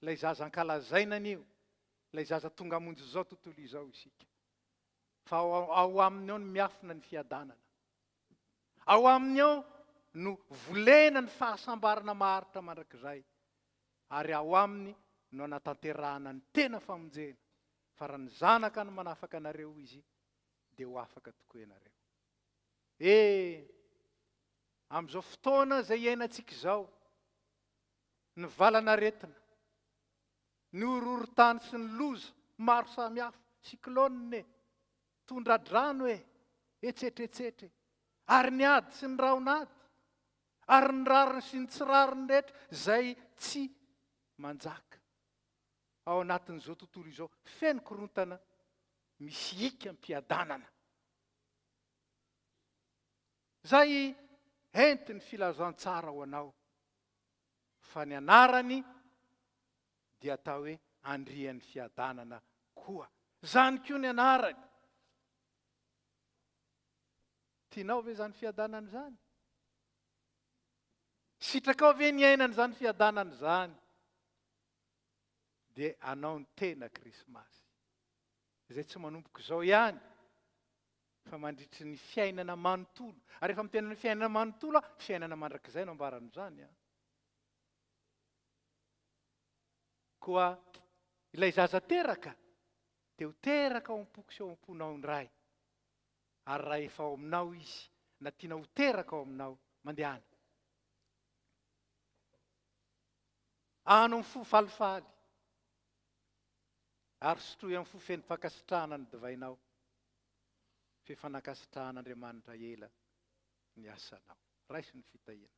B: ilay zaza ankalazaina anio, ilay zaza tonga hamonjy zao tontolo izao isika. Fa ao aminy ao no miafina ny fiadanana. Ao aminy ao no volena ny fahasambarana maharitra mandrakizay. Ary ao aminy no anatanterahana ny tena famonjena. Fa raha ny zanaka no manafaka anareo izy, dia ho afaka tokoa ianareo. Amin'izao fotoana izay iainantsika izao, ny valanaretina, ny horohorontany sy ny loza maro samihafa, siklôna, tondra-drano etsetretsetre, ary ny ady sy ny raonady, ary ny rariny sy ny tsy rariny rehetra izay tsy manjaka. Ao anatin'izao tontolo izao, feno korontana, misy hika am-piadanana. Zay entiny filazantsara ho anao. Fa ny anarany dia atao hoe andrian'ny fiadanana koa. Zany koa ny anarany. Tianao ve zany fiadanana zany? Sitrakao ve ny ainany zany fiadanana zany? Dia anao ny tena krismasy. Izay tsy manomboka izao ihany, fa mandritry ny fiainana manontolo. Ary rehefa mitena ny fiainana manontolo, fiainana mandrakizay no ambaran'izany. Koa ilay zaza teraka, dia ho teraka ao am-poko sy ao am-ponao indray. Ary raha efa ao aminao izy, na tiana ho teraka ao aminao, mandehana. Ano amin'ny fo falifaly. Ary sotroy amin'ny fo feno fankasitrahana ny divainao. Fefanakasitrahan'Andriamanitra ela ny asanao. Raisy ny fitahiana.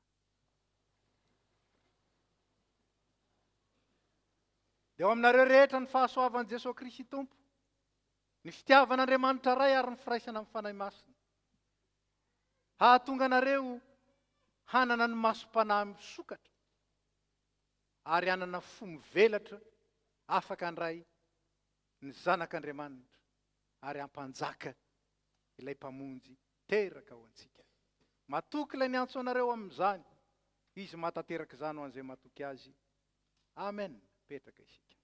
B: Dia ao aminareo rehetra ny fahasoavan'i Jesosy Kristy Tompo, ny fitiavan'Andriamanitra ray ary ny firaisana amin'ny fanahy masina. Hahatonga anareo hanana ny masom-panahy misokatra, ary hanana fo mivelatra, afaka andray ny zanak'Andriamanitra, ary ampanjaka ilay mpamonjy teraka ho antsika. Matoky ilay niantso anareo amin'izany, izy matateraka izany ho an'izay matoky azy. Amen. Petraka isika.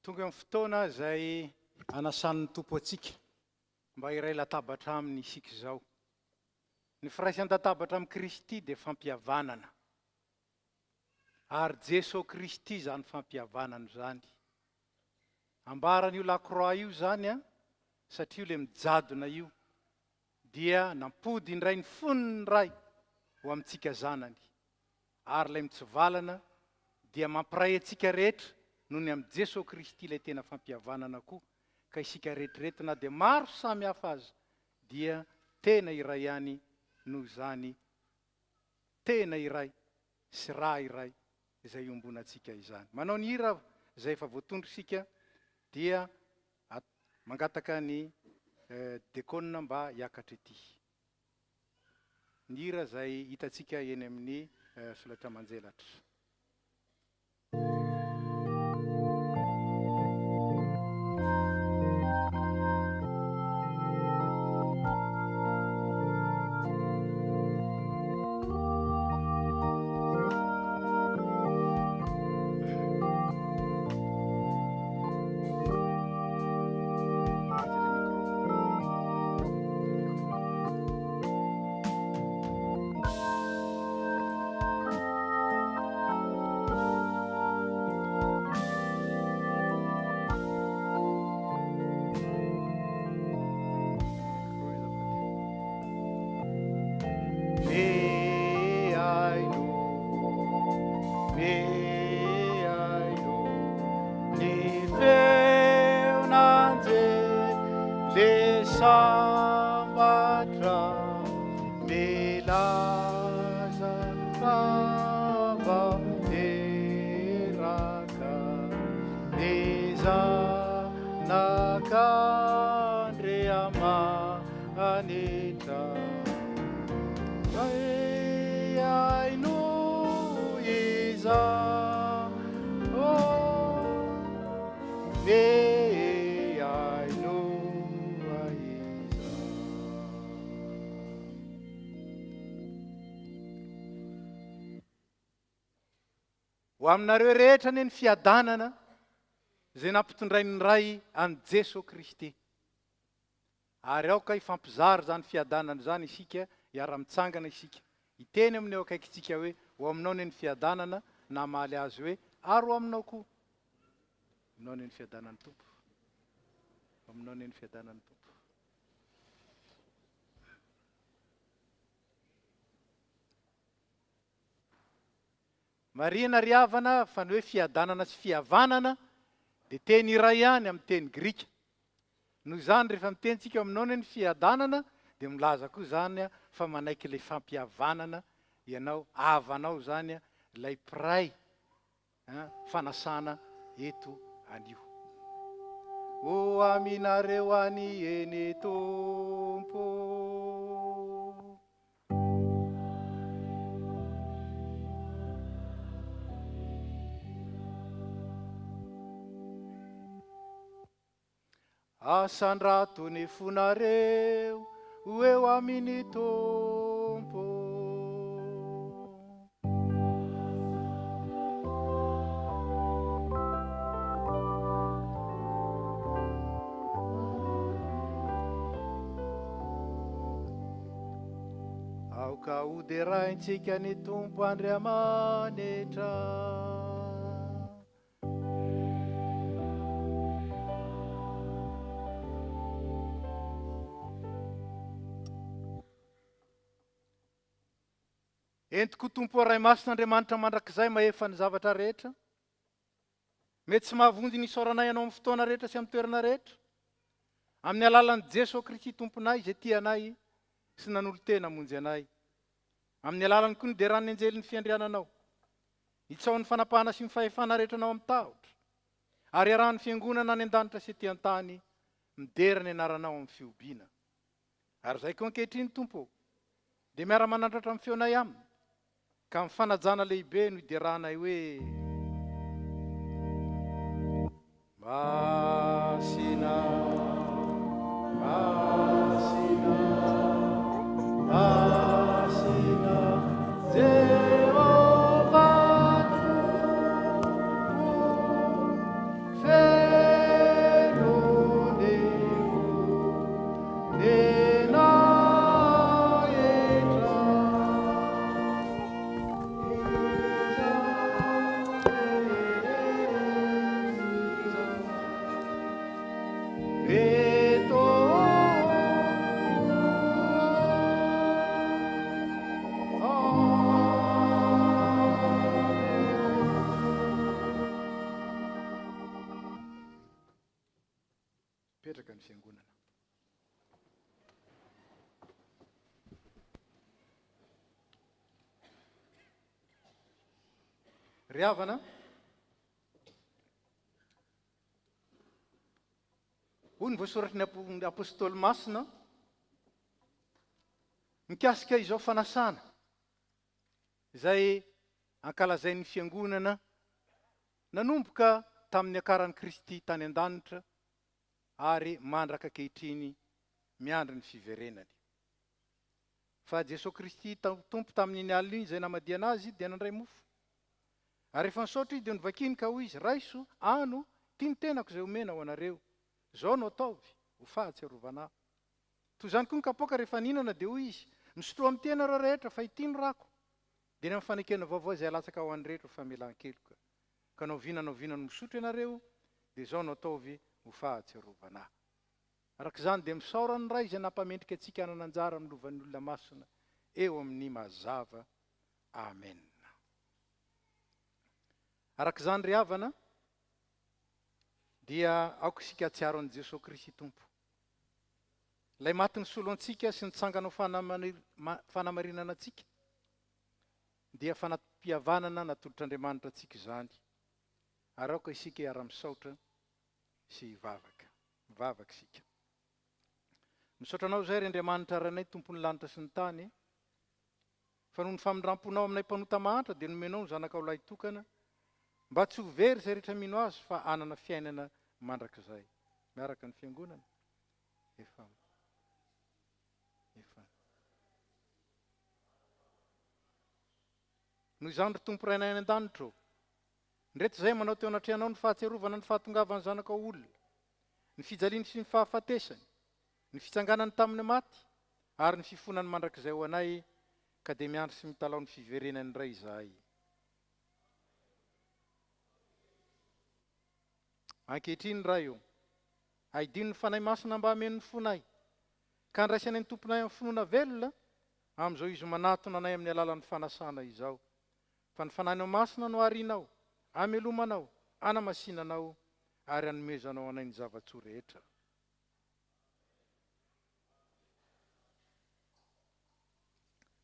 B: tonga amin'ny fotoana izay anasan'ny tompo atsika mba iray latabatra amin'ny isika izao. Ny firaisan-databatra amin'ny Kristy dia fampihavanana. Ary Jesosy Kristy zany fampihavanana zany. Ambaran'io lakroa io zany satria io le mijadona io dia nampody indray ny foniny ray ho amintsika zanany. Ary ilay mitsivalana dia mampiray atsika rehetra noho ny amin'ny Jesosy Kristy ilay tena fampihavanana koa. Ka isika rehetrarehetra na dia maro samy hafa azy dia tena iray ihany noho zany tena iray sy raha iray izay ombonantsika izany. Manao ny hira izay efa voatondro isika dia mangataka ny dekona mba hiakatra ety. Ny hira izay hitantsika eny amin'ny solatra manjelatra. laza vavateraka ezanakandre amanitra aino iza ho aminareo rehetra ny fiadanana zay nampitondrainy ray an Jesosy Kristy ary aoka hifampizary zany fiadanana zany isika hiara-mitsangana isika hiteny amin'ny eo akaikitsika hoe ho aminao ny fiadanana namaly azy hoe ary ho aminao koa aminao ny fiadanany tompo aminao ny fiadanany tompo marina ry havana fa ny hoe fiadanana sy fihavanana dia teny iray ihany amin'ny teny grika noho izany rehefa mitentsika aminao ny fiadanana dia milaza koa zany fa manaiky ilay fampihavanana ianao havanao zany ilay piray fanasana eto anio o aminareo any eny tompo asandrato ny fonareo eo amin'ny tompo aoka hoderaintsika ny tompo Andriamanitra entiko tompo ray masin'Andriamanitra mandrakizay mahefa ny zavatra rehetra mety tsy mahavonjy ny isaoranay ianao amin'ny fotoana rehetra sy amin'ny toerana rehetra amin'ny alalan'i Jesosy Kristy tomponay izay tianay sy nanolo tena monjy anay amin'ny alalany koa ny deran'ny anjely ny fiandriananao hitsaon'ny fanapahana sy ny fahefana rehetra anao amin'ny tahotra ary arahan'ny fiangonana any an-danitra sy ety an-tany midera ny anaranao amin'ny fiobiana ary izay koa ankehitriny tompo dia miara-manandratra amin'ny feonay aminy ka amin'ny fanajana lehibe no iderahanay hoe masina masina masina Jehovah petraka ny fiangonana ry havana hoy ny voasoratry ny apôstôly masina mikasika izao fanasana izay ankalazain'ny fiangonana nanomboka tamin'ny akaran'i Kristy tany an-danitra ary mandraka ankehitriny miandry ny fiverenany fa Jesosy Kristy tompo tamin'iny alina iny izay namadiana azy dia nandray mofo ary rehefa nisaotra izy dia nivakiny ka hoy izy raiso ano tia ny tenako izay omena ho anareo zao no ataovy ho fahatsiarovana toy izany koa ny kapoaka rehefa ninana dia hoy izy misotro amin'ny tena reo rehetra fa ity no rako dia ny amin'ny fanekena vaovao izay alatsaka ho an'ny rehetra ho famelan-keloka ka nao vinanao misotro ianareo dia zao no ataovy ho fahatsiarovana arak'izany dia misaorany ray izay nampamendrika antsika hanana anjara amin'ny lovan'ny olona masina eo amin'ny mazava amen arak'izany ry havana dia aoka isika atsiaro an'i Jesosy Kristy tompo lay maty ny solo antsika sy nitsanganao fanamarinana antsika dia fanampihavanana natolotr'Andriamanitra antsika izany. Ary aoka isika iara-misaotra sy vavaka isika. Misaotra anao izay ry Andriamanitra ranay tompony lanitra sy ny tany, fa noho ny famindramponao aminay mpanota mahantra dia nomenao ny zanakao lahy tokana mba tsy ho very izay rehetra mino azy fa anana fiainana mandrakizay. Miaraka ny fiangonana. Efa. Noho izany ry tompo rainay any an-danitro, ndreto izay manao teo anatrehanao ny fahatserovana ny fahatongavan'ny zanakao olona, ny fijaliany sy ny fahafatesany, ny fitsanganany tamin'ny maty, ary ny fifonany mandrakizay ho anay, ka dia miandry sy mitalao ny fiverenany ray izahay. Ankehitriny raha io, haidino ny fanahy masina mba hamen'ny fonay, ka andraisanay ny tomponay amin'ny finoana velona, amin'izao izy manatona anay amin'ny alalan'ny fanasana izao. Fa ny fanahinao masina no harinao, amelomanao, anamasinanao, ary anomezanao anay ny zavatsoa rehetra.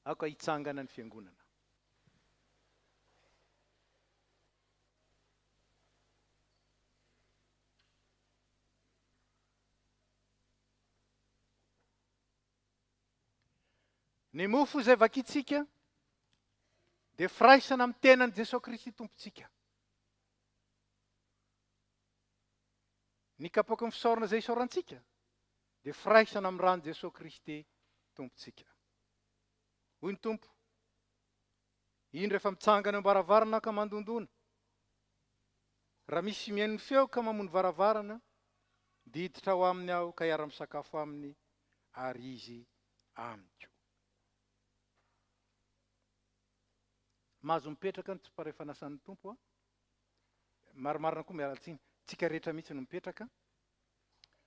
B: Aoka hitsangana ny fiangonana. Ny mofo izay vakitsika dia firaisana amin'ny tenan'i Jesosy Kristy tompontsika. Ny kapoaka ny fisaorana izay isaorantsika dia firaisana amin'ny rano Jesosy Kristy tompontsika. Hoy ny tompo, iny rehefa mitsangana eo ambaravarana ka mandondona, raha misy mihaino feo ka mamono varavarana, dia hiditra ao aminy aho ka hiara-misakafo aminy ary izy amiko. Mahazo mipetraka ny tsipare fanasan'ny tompo. Marimarina koa miaratsiny, tsika rehetra mihitsy no mipetraka.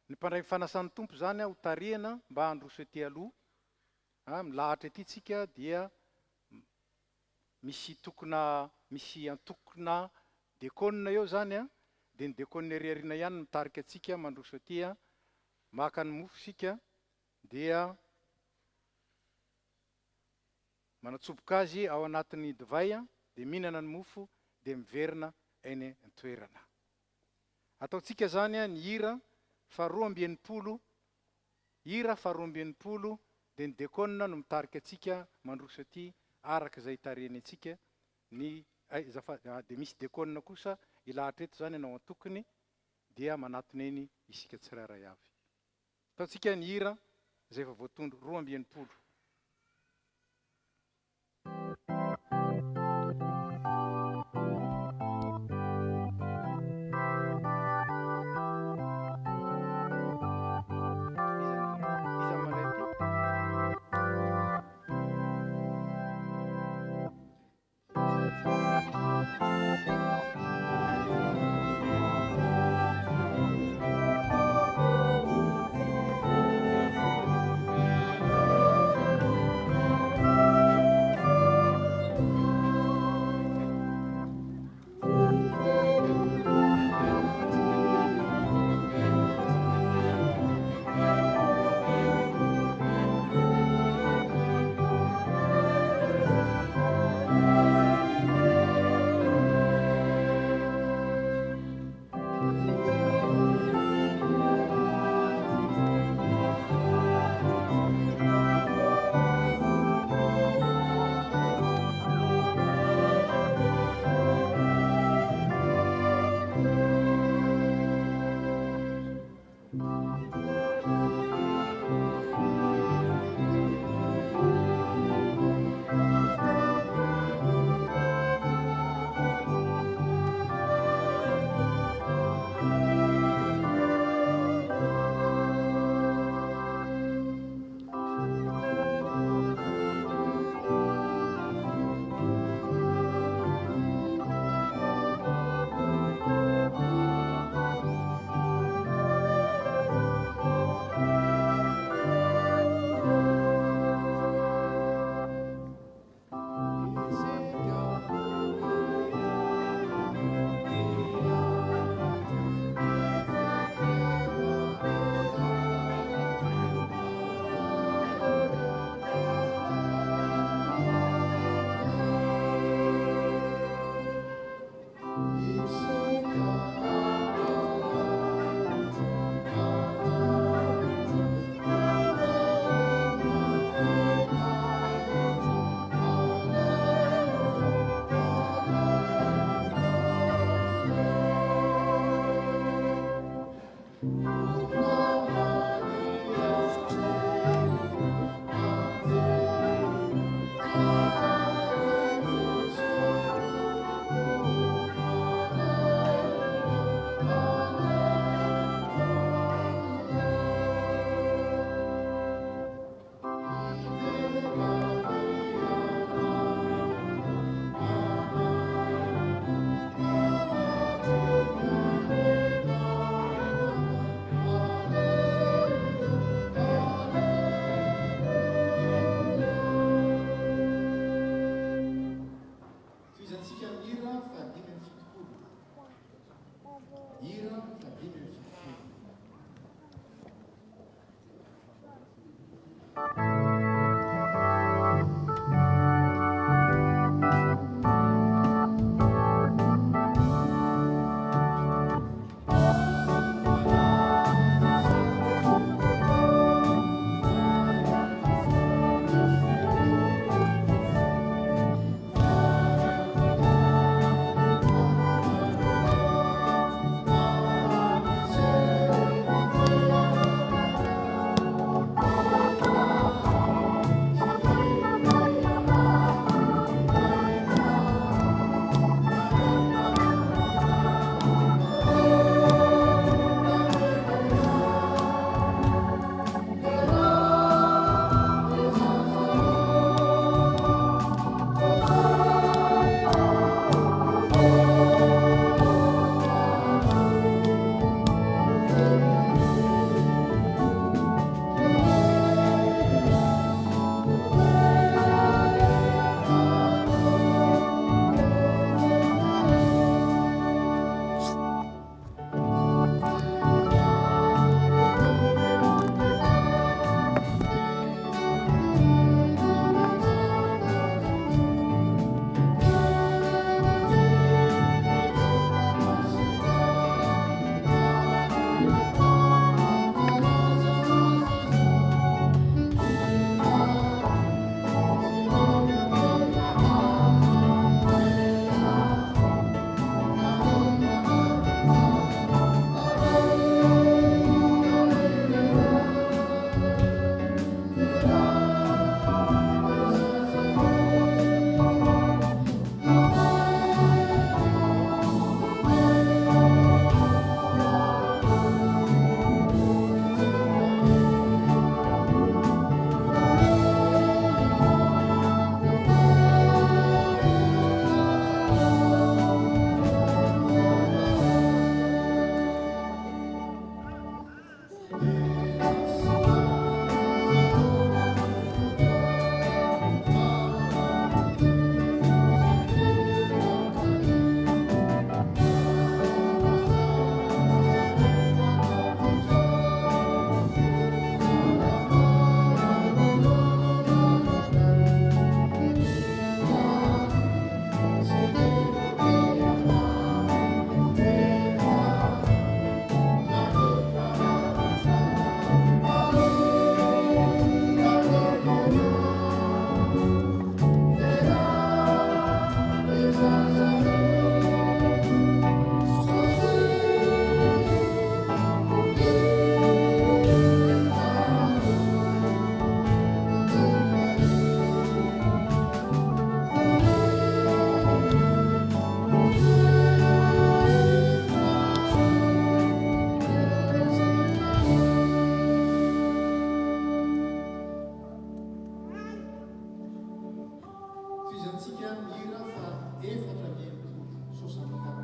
B: Ny mpandray fanasan'ny tompo izany ho tarihana mba handroso ety aloha. Milahatra ety tsika dia misy antokona dekônina eo zany, dia ny dekônina eriariana ihany mitarika atsika mandroso ety, maka ny mofo sika dia manatsoboka azy ao anatin'ny divay, dia mihinana ny mofo dia miverina eny an-toerana. Ataontsika zany ny hira faharoa amby enimpolo, dia ny dekônina no mitarika atsika mandroso aty araka izay tarihany atsika. Dia misy dekônina kosa ilahatra eto zany anao antokony, dia manatona eny isika tsirairay avy. Ataontsika ny hira izay efa voatondro 2 amby enimpolo.
A: antsika mira fa efatra mento sosamikana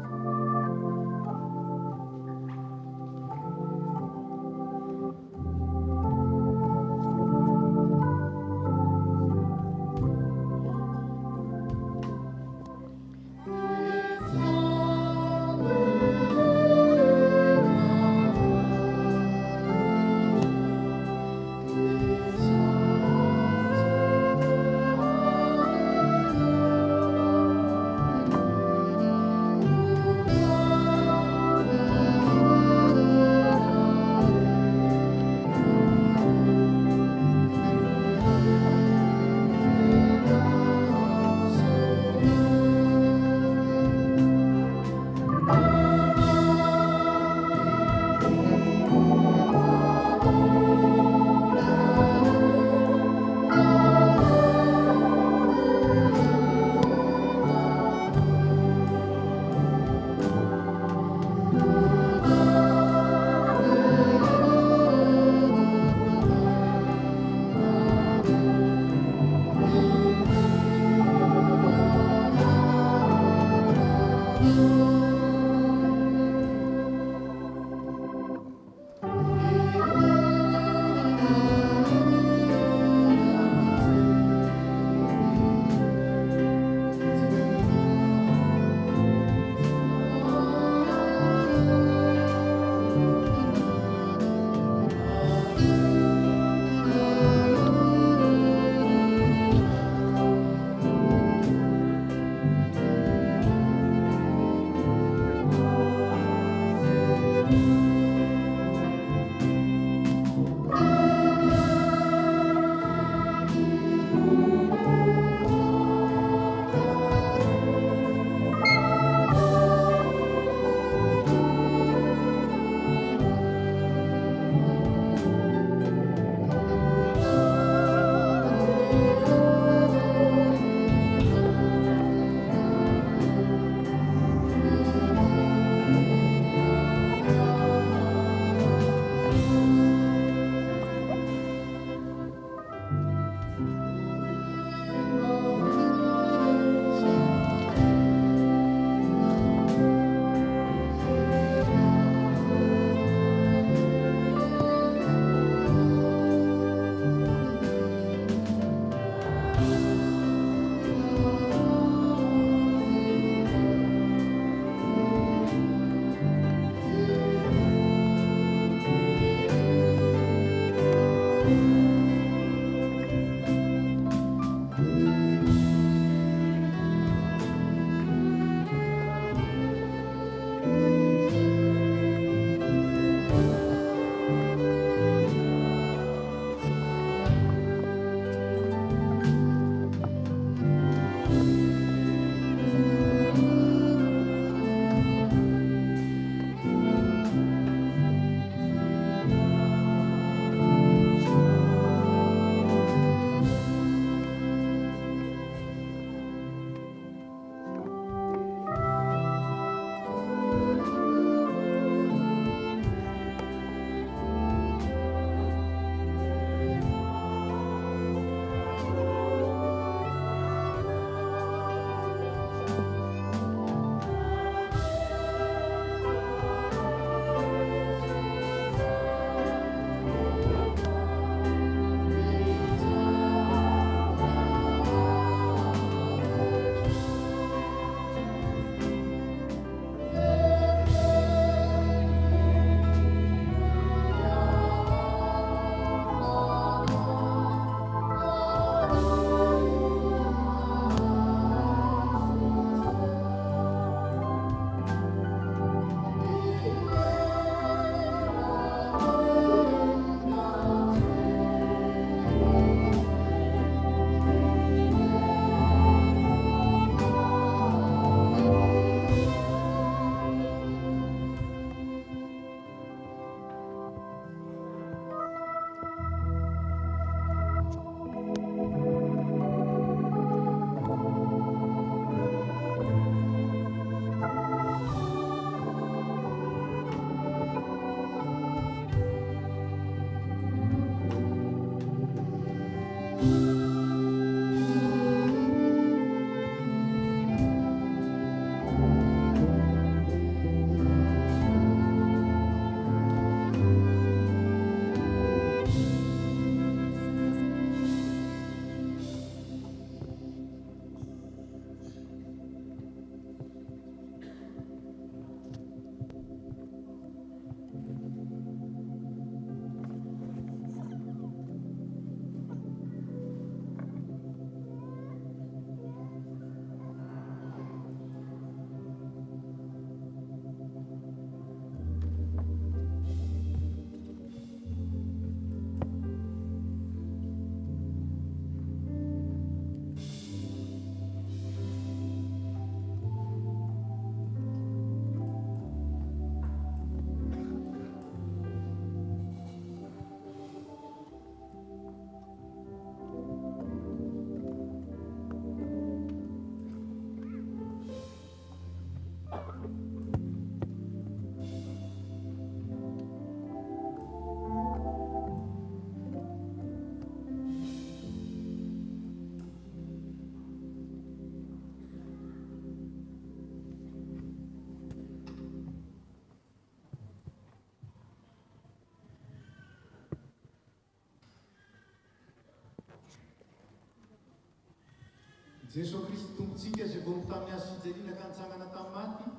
B: jesosy kristy tompontsika zay vao tamin'ny azy fijerina ka nitsangana tamin'ny maty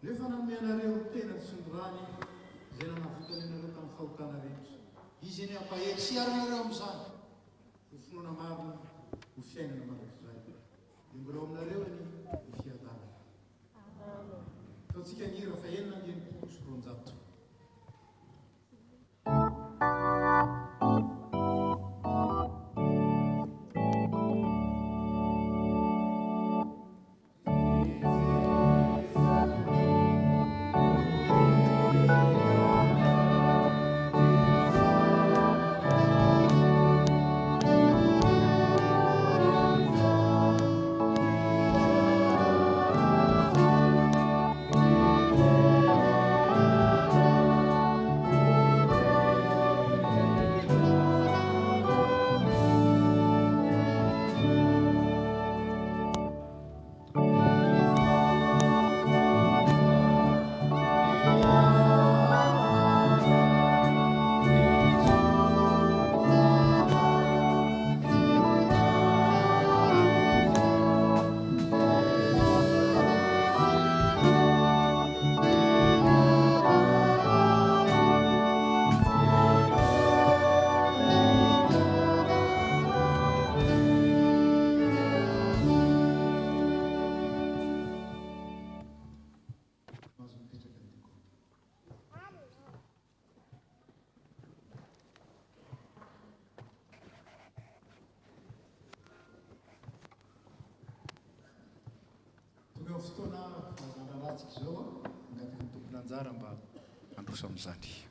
B: nefa nanome anareo tena tsondrany zay nanavotany anareo tamin'ny fahotana rehetra izy eny ampahery sy aranareo amin'izany ho finoana marina ho fiainana marak'izay dia mbolao aminareo ny fiadana ataontsika ngira fa enina andenimpolo sy roanjato fotoana fahazandraratsika zao angatiny tompony anjara mba androso amin'izany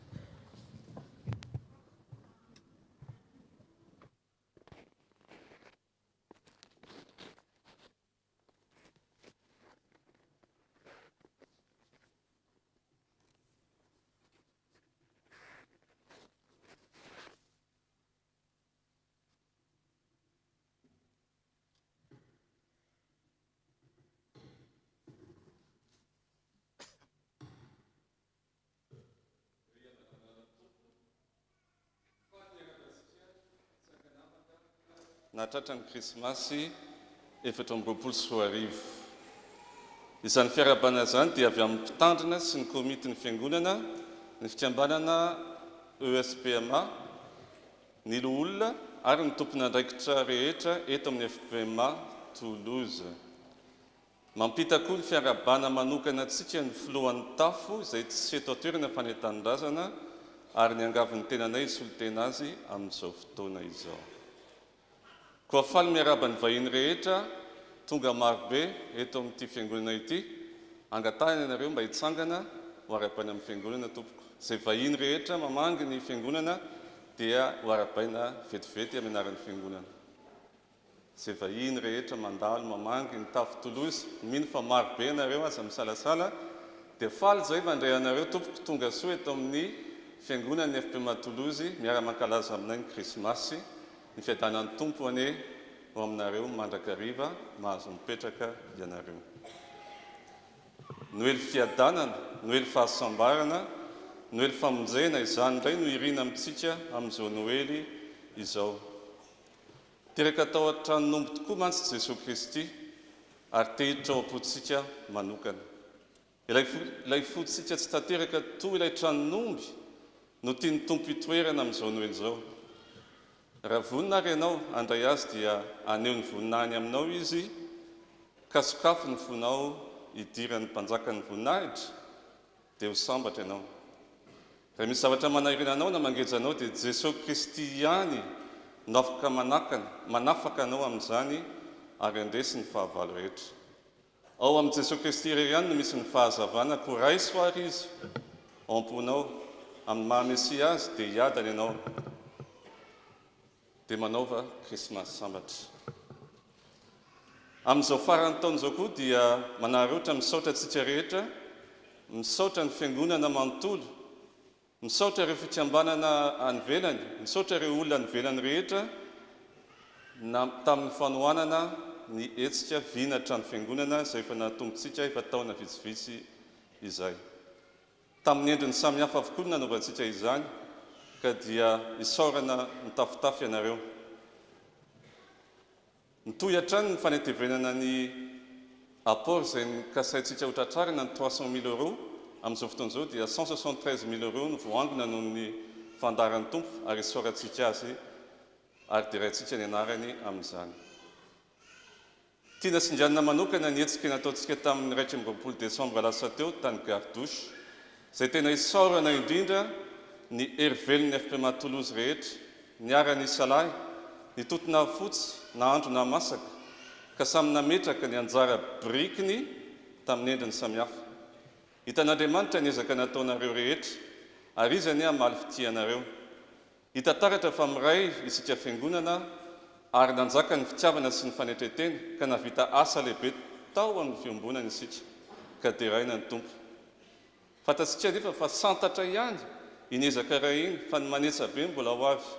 C: nahatratra ny krismasy 7 izany fiarabana zany dia avy amin'ny mpitandrina sy ny komity ny fiangonana ny fikambanana ESPMA ny loolona ary ny tompona andraikitra rehetra eto amin'ny FPMA Toulouse mampita koa ny fiarabana manokana antsika ny filohan'ny tafo izay tsy eto an-toerana fanentan-drazana ary ny angavin'ny tenanay solotena azy amin'izao fotoana izao koa faly miarabany vahiny rehetra tonga marobe eto amin'ity fiangonana ity angatahana ianareo mba hitsangana ho ara-baina amin'ny fiangonana tompoko izay vahiny rehetra mamangy ny fiangonana dia ho ara-baina vetivety amin'ny anaran'ny fiangonana izay vahiny rehetra mandalo mamangy ny tafo Toulouse mino fa marobe ianareo aza misalasala dia faly zay mandray anareo tompoko tonga soa eto amin'ny fiangonana ny FPMA Toulouse miara-mankalaza aminay ny krismasy ny fiadanan'ny tompo ane ho aminareo mandrakariva mahazo mipetraka ianareo noely fiadanana noely fahasambarana noely famonjena izany indray no irina amintsika amin'izao noely izao teraka atao an-tranonombo tokoa mantsy Jesosy Kristy ary tehitra ao am-potsika manokana ilay fotsika tsy tanteraka toa ilay tranonomby no tiany tompo hitoerana amin'izao noely izao raha vonina ary ianao andray azy dia aneo ny voninahiny aminao izy ka sokafo ny fonao hidiran'ny mpanjaka ny voninahitra dia ho sambatra ianao raha misy zavatra manahirinanao na mangejanao dia Jesosy Kristy ihany no afaka manafaka anao amin'izany ary andresy ny fahavalo rehetra ao amin'ny Jesosy Kristy irery ihany no misy ny fahazavana ko ray soary izy ao am-ponao amin'ny mahamesia azy dia hiadana ianao dia manaova krismasy sambatra amin'izao farany taona izao koa dia manaharoatra misaotra antsika rehetra misaotra ny fiangonana manontolo misaotra ireo fikambanana anivelany misaotra ireo olona anivelany rehetra tamin'ny fanohanana ny hetsika vinatra ny fiangonana izay efa nahatongontsika efa taona vitsivitsy izay tamin'ny endriny samihafa avokoa no nanaovantsika izany ka dia isaorana mitafitafy ianareo Nitoy-hatrany ny fanetevenana ny apport izay nikasaintsika ho tratrarina ny 300 000 euros amin'izao fotoan'izao dia 173 000 euros no voangona noho ny fandaran'ny tompo ary soratsika azy ary diraintsika ny anarany amin'izany. Tiana sindrianina manokana ny hetsika nataontsika tamin'ny 1 Desambra lasa teo tany Gardouche izay tena isaorana indrindra ny herivelon'ny FPMA Toulouse rehetra, niara-ny salahy, ny totona fotsy na andro na masaka ka samy nametraka ny anjara brikiny tamin'ny endriny samihafa. Hitan'Andriamanitra ny ezaka nataonareo rehetra ary izany hamaly fitianareo. Hita taratra fa miray isika fiangonana ary nanjaka ny fitiavana sy ny fanetretena ka navita asa lehibe tao amin'ny fiombonana isika ka deraina ny tompo. Fantatsika nefa fa santatra ihany inezaka ray iny fa ny manetsa be mbola ho avy.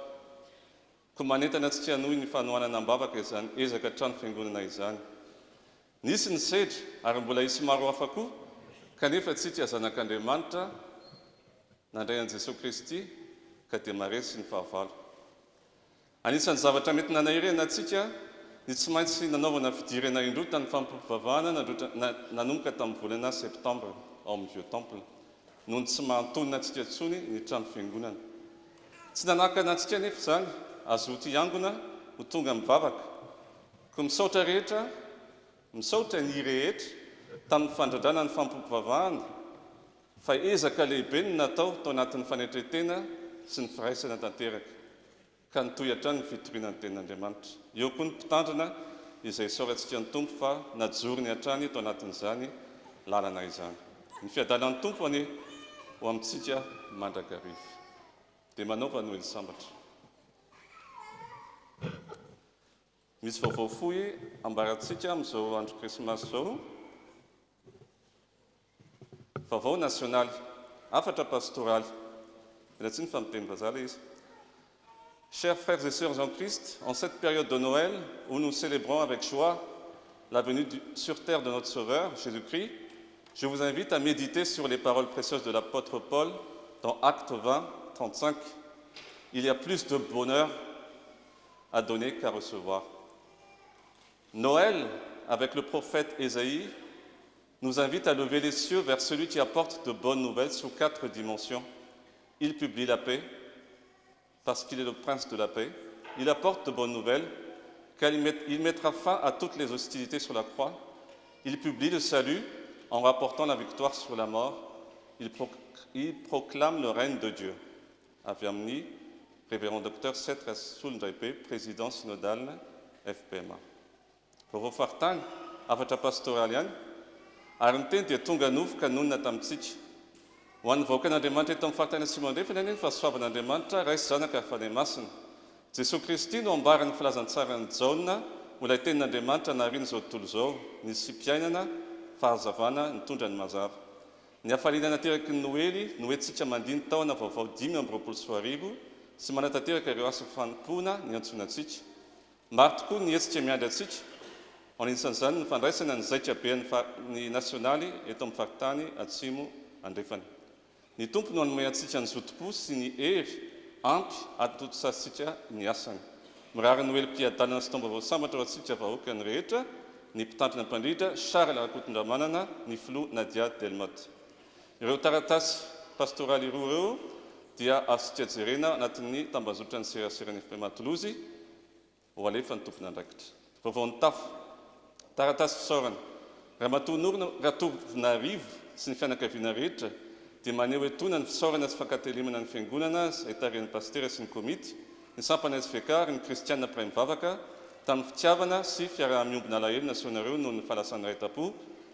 C: Ko manentana antsika noho ny fanohanana mbavaka izany ezaka trano fiangonana izany. Nisy ny sedra ary mbola isy maro hafa koa kanefa tsika zanak'Andriamanitra nandray an'i Jesosy Kristy ka dia maresy ny fahavalo. Anisan'ny zavatra mety nanahirana antsika ny tsy maintsy nanaovana fidirana indroa tany fampivavahana nanomboka tamin'ny volana septambra ao amin'ny Vieux Temple noho ny tsy mahantonina antsika tsony ny trano fiangonana. Tsy nanakana antsika nefa izany azo ty angona ho tonga mivavaka ko misaotra rehetra misaotra ny rehetra tamin'ny fandradrana ny fampivavahana fa ezaka lehibe ny natao tao anatin'ny fanetretena sy ny firaisana tanteraka ka nitoy-hatrany ny fitoriana ny tenin'Andriamanitra. Eo koa ny mpitandrina izay saorantsika ny tompo fa najoro ny hatrany tao anatin'izany lalana izany. Ny fiadalan'ny tompo anie ho amintsika mandrakarivo dia manaova noely sambatra. Misy vaovao fohy ambarantsika amin'izao andro krismasy izao. Vaovao nasionaly, afatra pastoraly. Tsy ny famiteny vazaha izy. Chers frères et sœurs en Christ, en cette période de Noël où nous célébrons avec joie la venue sur terre de notre Sauveur, Jésus-Christ, je vous invite à méditer sur les paroles précieuses de l'apôtre Paul dans Actes 20, 35. Il y a plus de bonheur à donner qu'à recevoir. Noël, avec le prophète Ésaïe, nous invite à lever les cieux vers celui qui apporte de bonnes nouvelles sous 4 dimensions. Il publie la paix, parce qu'il est le prince de la paix. Il apporte de bonnes nouvelles, car il mettra fin à toutes les hostilités sur la croix. Il publie le salut en rapportant la victoire sur la mort. Il proclame le règne de Dieu. Affirme révérend docteur Setra Sulndaipe, président synodal FPMA. Vaovao faritany, afatra pastoraly ihany, ary ny teny dia tonga novoka nonona tamintsika. Ho an'ny vahoaka an'Andriamanitra eto amin'ny faritany Simon Andrefana ny fa soavan'Andriamanitra raisy zanaka fa ny masina. Jesosy Kristy no ambarany filazantsarany Jaona ho ilay tenin'Andriamanitra nariany izao tontolo izao, nisy mpiainana, fahazavana, nitondra ny mazava. Ny hafaliana nateraky ny Noely no hoentsika mandiny taona vaovao 524 sy manatanteraka ireo asa fanompoana ny antsonantsika. Maro tokoa ny hetsika miandry antsika. Anisan'izany ny fandraisana ny zaika be ny nasionaly eto amin'ny faritany Atsimo Andrefana. Ny tompo no hanome antsika ny zotom-po sy ny hery ampy atotosatsika ny asany. Mirary ny oelim-piadalana sy tombaovao sambatra ho antsika vahoaka ny rehetra, ny mpitandrina mpandritra Charles Rakotondramanana, ny Flo Nadia Delmotte. Ireo taratasy pastoraly roa ireo dia azontsika jerena anatin'ny tambazotra ny serasera ny FPMA Toulouse ho alefa ny tompony andraikitra. Vaovao ny tafo, taratasy fisaorana, Ratovinarivo sy ny fianakaviana rehetra dia maneho etoana ny fisaorana sy fankatelemana ny fiangonana izay tarian'ny pastera sy ny komity, ny sampana SVK ary ny kristianina pray mivavaka tamin'ny fitiavana sy fiaraha-miombona alahelo nasionareo noho ny fahalasan'ny ray-tapo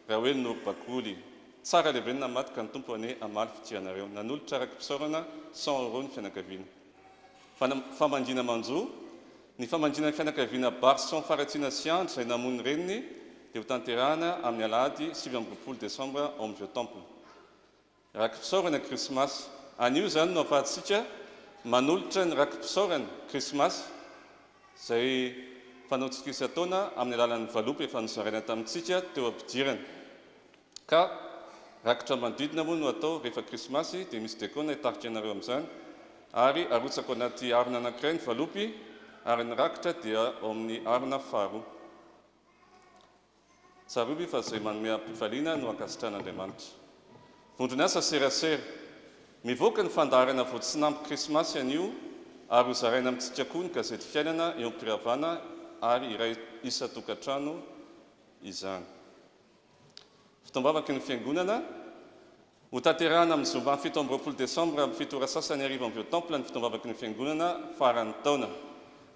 C: raha hoe Noro Bakoly. Tsara lehibe ny namaty ka ny tompo ane amaly fitianareo. Nanolotra araky mpisaorana 100 € ny fianakaviana. Famandina manjo, ny famandina ny fianakaviana Barson Faratina Siandry izay namony reniny dia ho tanterahana amin'ny alahady 7 Desambra ao amin'ny Vieux Temple. Raky mpisaorana Krismasy, anio zany no ahafahantsika manolotra ny raky mpisaorana Krismasy izay fanaontsika isan-taona amin'ny alalan'ny valopy efa nozaraina tamintsika teo ampidirana. Ka rakitra manodidina moa no atao rehefa Krismasy dia misy dekona hitarika anareo amin'izany ary arotsako anaty arina anankiray ny valopy ary ny rakitra dia ao amin'ny arina faharoa. tsaroby fa zay manome ampifaliana no akasitran'Andriamanitra. Vondrony asa serasera, mivoaka ny fandaharana voatsinampo krismasy anio ary hozaraina amintsika koa ny gazety fiainana eo am-piravana ary iray isa-tokantrano izany. Fitombavaky ny fiangonana ho tanterahana amin'ny zoma 7 Desambra amin'ny fitora sasany arivo amin'ny temple ny fitombavaky ny fiangonana farany taona.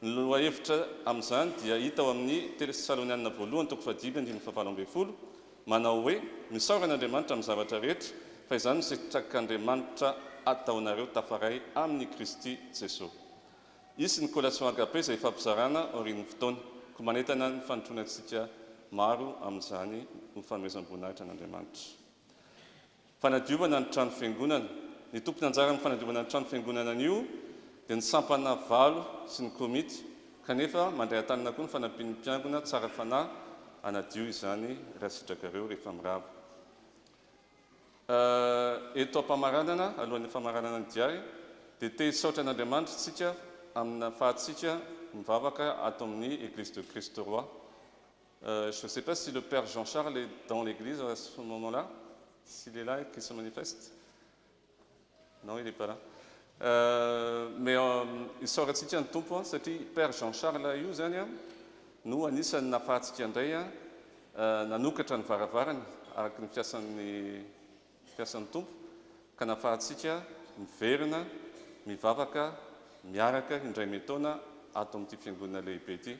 C: Ny lohahevitra amin'izany dia hita ao amin'ny Tesalonianina voalohany toko 5:7 manao hoe misaoran'Andriamanitra amin'ny zavatra rehetra fa izany misetrakan'Andriamanitra ataonareo tafaray amin'ny Kristy Jesosy. Isy ny collation agape izay fampizarana aorian'ny fotoana ko manentana ny fanotronantsika maro amin'izany ny fanomezam-boninahitra an'Andriamanitra. Fanadiovana ny trano fiangonana. Ny tompony anjara amin'ny fanadiovana ny trano fiangonana anio dia ny sampana valo sy ny komity kanefa mandray an-tanana koa ny fanampian'ny mpiangona tsara fanahy anadio izany raha sitrakareo rehefa mirava. Eto ampamaranana alohan'ny famaranana ny diary dia te hisaotra an'Andriamanitra tsika amina fahatsika mivavaka ato amin'ny Église de Christ Roi. Je ne sais pas si le Père Jean-Charles est dans l'église à ce moment-là, s'il est là et qu'il se manifeste. Non, il n'est pas là. Mais il sera tsika ny tompo satria Père Jean-Charles io zany no anisan'ny nafahatsika indray nanokatra ny varavarany araka ny fiasan'ny tompo ka nafahatsika miverina, mivavaka, miaraka indray metaona ato amin'ity fiangonana lehibe ity.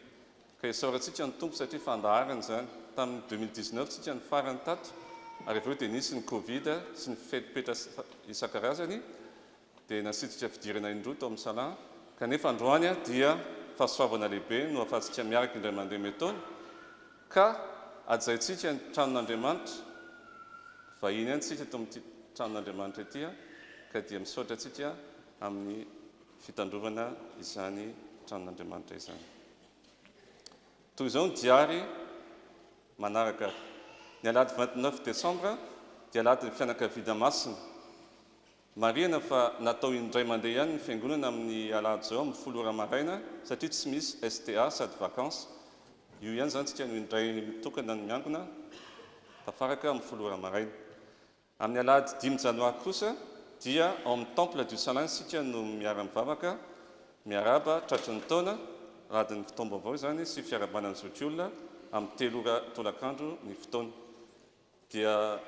C: Ka isaorantsika ny tompo satria fandaharana zany tamin'ny 2019 tsika ny farany tato ary aveo dia nisy ny Covid sy ny fetipetra isan-karazany dia nasitsika fidirana indroa tao amin'ny Salin kanefa androany dia fahasoavana lehibe no ahafahantsika miaraka indray mandeha metaona ka ajaintsika ny tranon'Andriamanitra vahiny any tsika tao amin'ity tranon'Andriamanitra ity ka dia misaotra tsika amin'ny fitandrovana izany tranon'Andriamanitra izany. Toy izao ny diary manaraka ny alahady 29 Desambra dia alahady ny fianakaviana masina. Marihana fa natao indray mandeha ihany ny fiangonana amin'ny alahady zao amin'ny 10 ora maraina satria tsy misy STA sady vacances. Io ihany zany tsika no indray mitokana ny miangona tafaraka amin'ny 10 ora maraina. Amin'ny alahady 5 Janoary kosa dia ao amin'ny temple du Salin sika no miara-mivavaka, miaraba tratran'ny taona radiny fitombo avao zany sy fiarabanany zotiolona amin'ny 3 ora tolakandro ny fotoana. Dia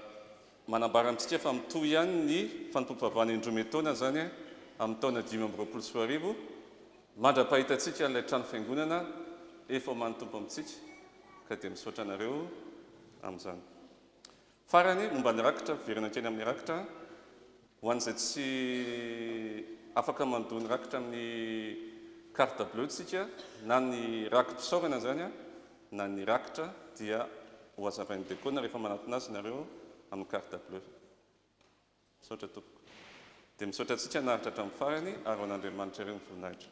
C: manambara amintsika fa mitohy ihany ny fanompoam-pavahana indroa metaona zany amin'ny taona 2024 mandra-pahitantsika n'ilay trano fiangonana efa manotompo amintsika ka dia misaotra anareo amin'izany. Farany momba ny rakitra, verina kely amin'ny rakitra ho an'izay tsy afaka mandoha ny rakitra amin'ny carte bleue tsika na ny rakim-pisaorana zany na ny rakitra dia ho azavain'ny dekona rehefa manatona azy nareo amin'ny carte bleue. Misaotra tompoko. Dia misaotra antsika naharitra hatramin'ny farany ary ho an'Andriamanitra ireo ny voninahitra.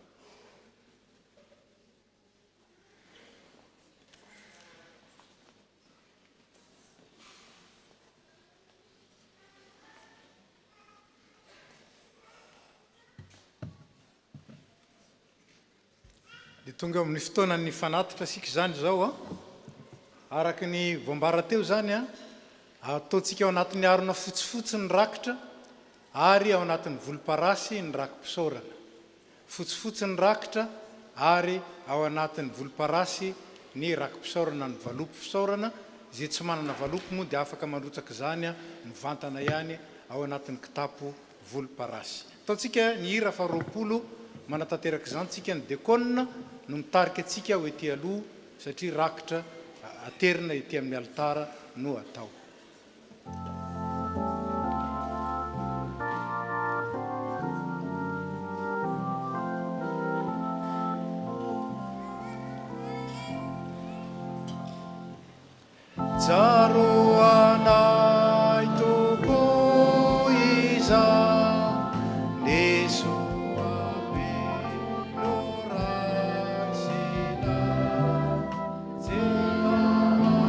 B: Dia tonga amin'ny fotoanany fanatitra sika zany zao araky ny voambara teo zany ataontsika ao anatin'ny arona fotsifotsy ny rakitra ary ao anatin'ny volomparasy ny rakim-pisaorana. Fotsifotsy ny rakitra ary ao anatin'ny volomparasy ny rakim-pisaorana ny valopy-pisaorana. Izay tsy manana valopy moa dia afaka mandrotsaka zany ny vantana ihany ao anatin'ny kitapo volomparasy. Ataontsika ny hira fa 20 manatanteraka izany tsika ny dekona no mitarika atsika ho ety aloha satria rakitra aterina ety amin'ny altara no atao. Tsaroanay toko iza neso amelorasina Zemanga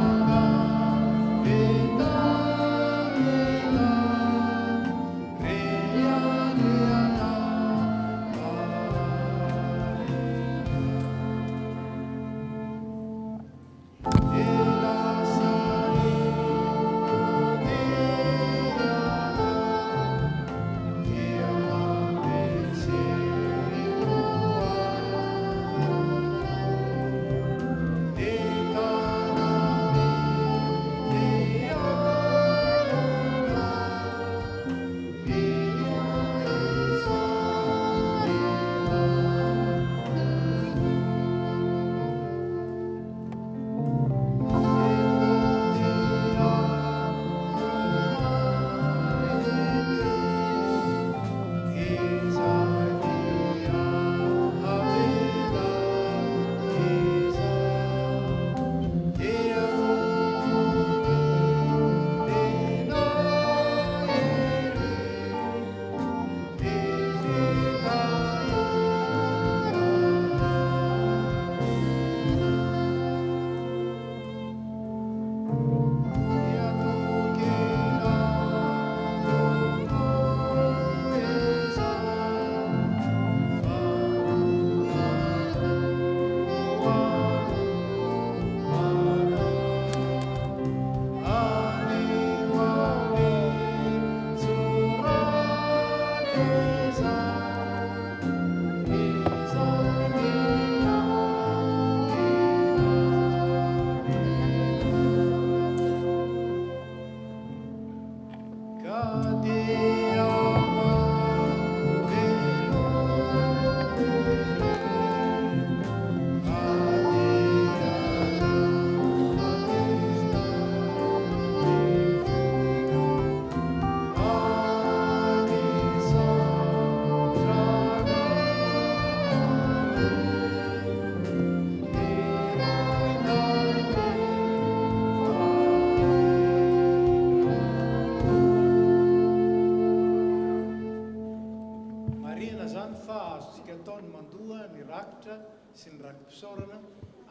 B: ny mandoha ny rakitra sy ny rakim-pisaorana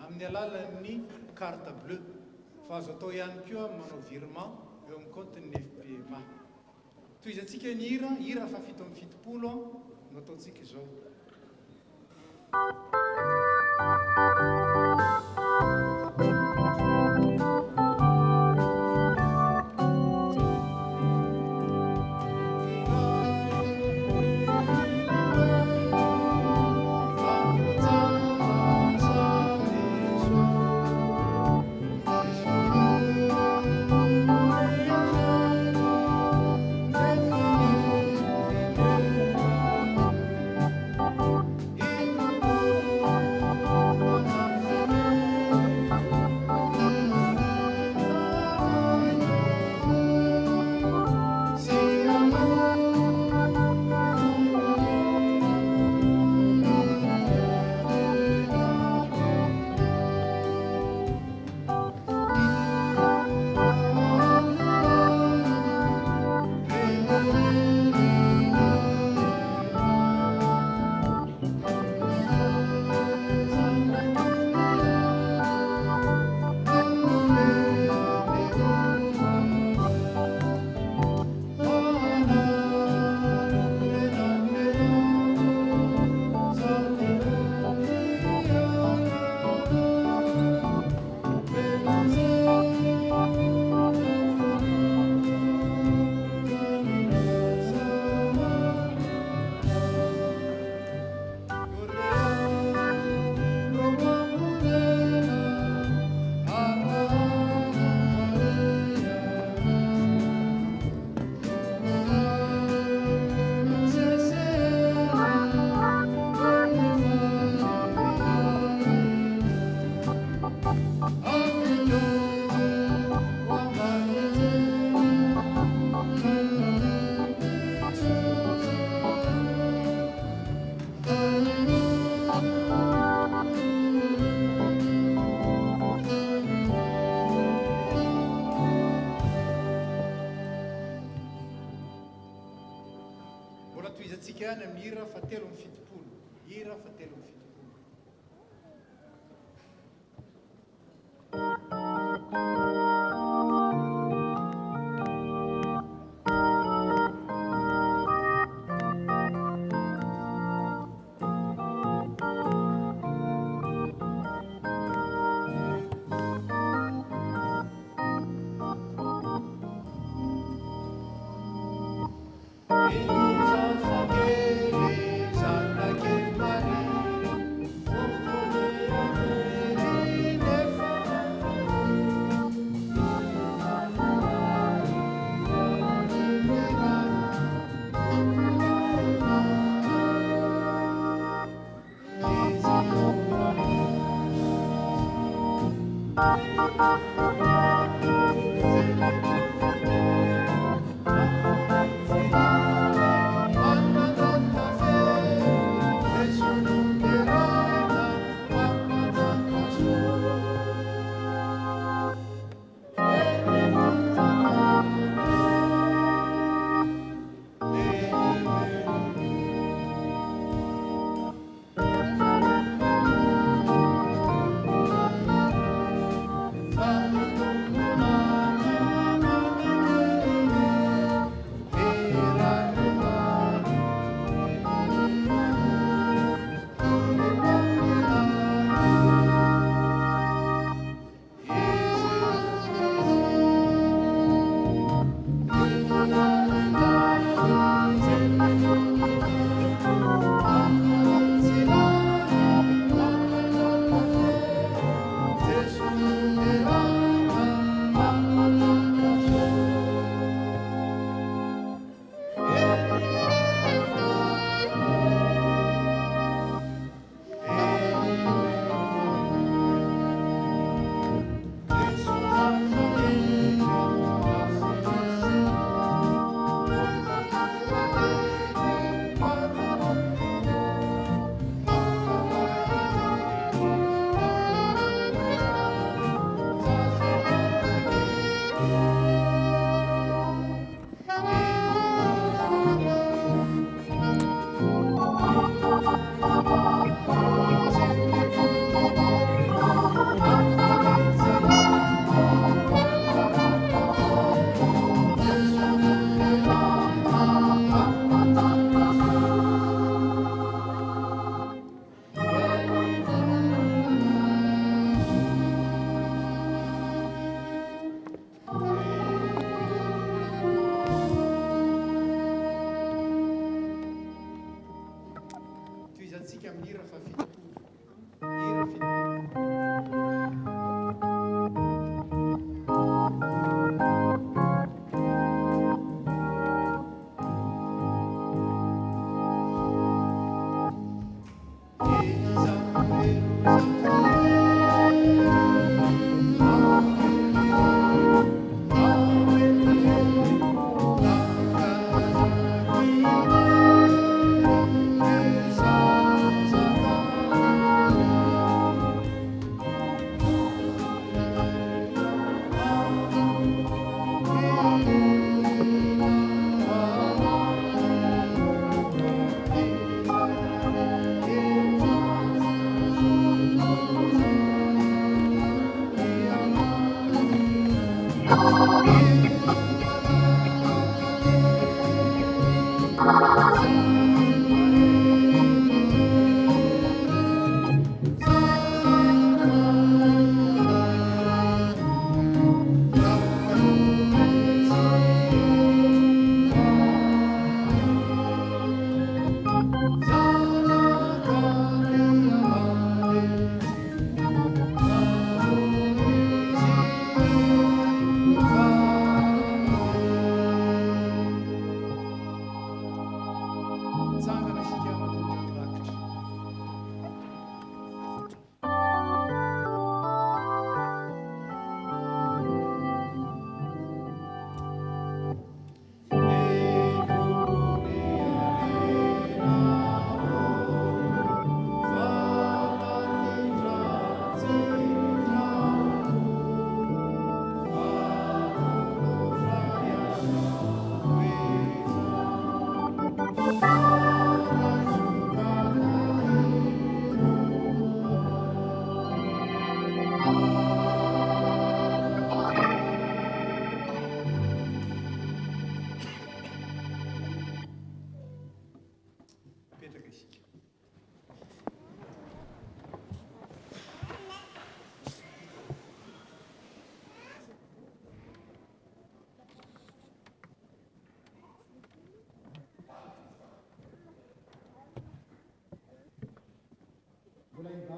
B: amin'ny alalan'ny carte bleu fa azo atao ihany koa manao virement eo amin'ny compte-ny FPMA. Toizantsika ny hira fa 7:70 no ataontsika izao. Toizantsika any amin'ny hira fa 7:70. Hira fa 7:70.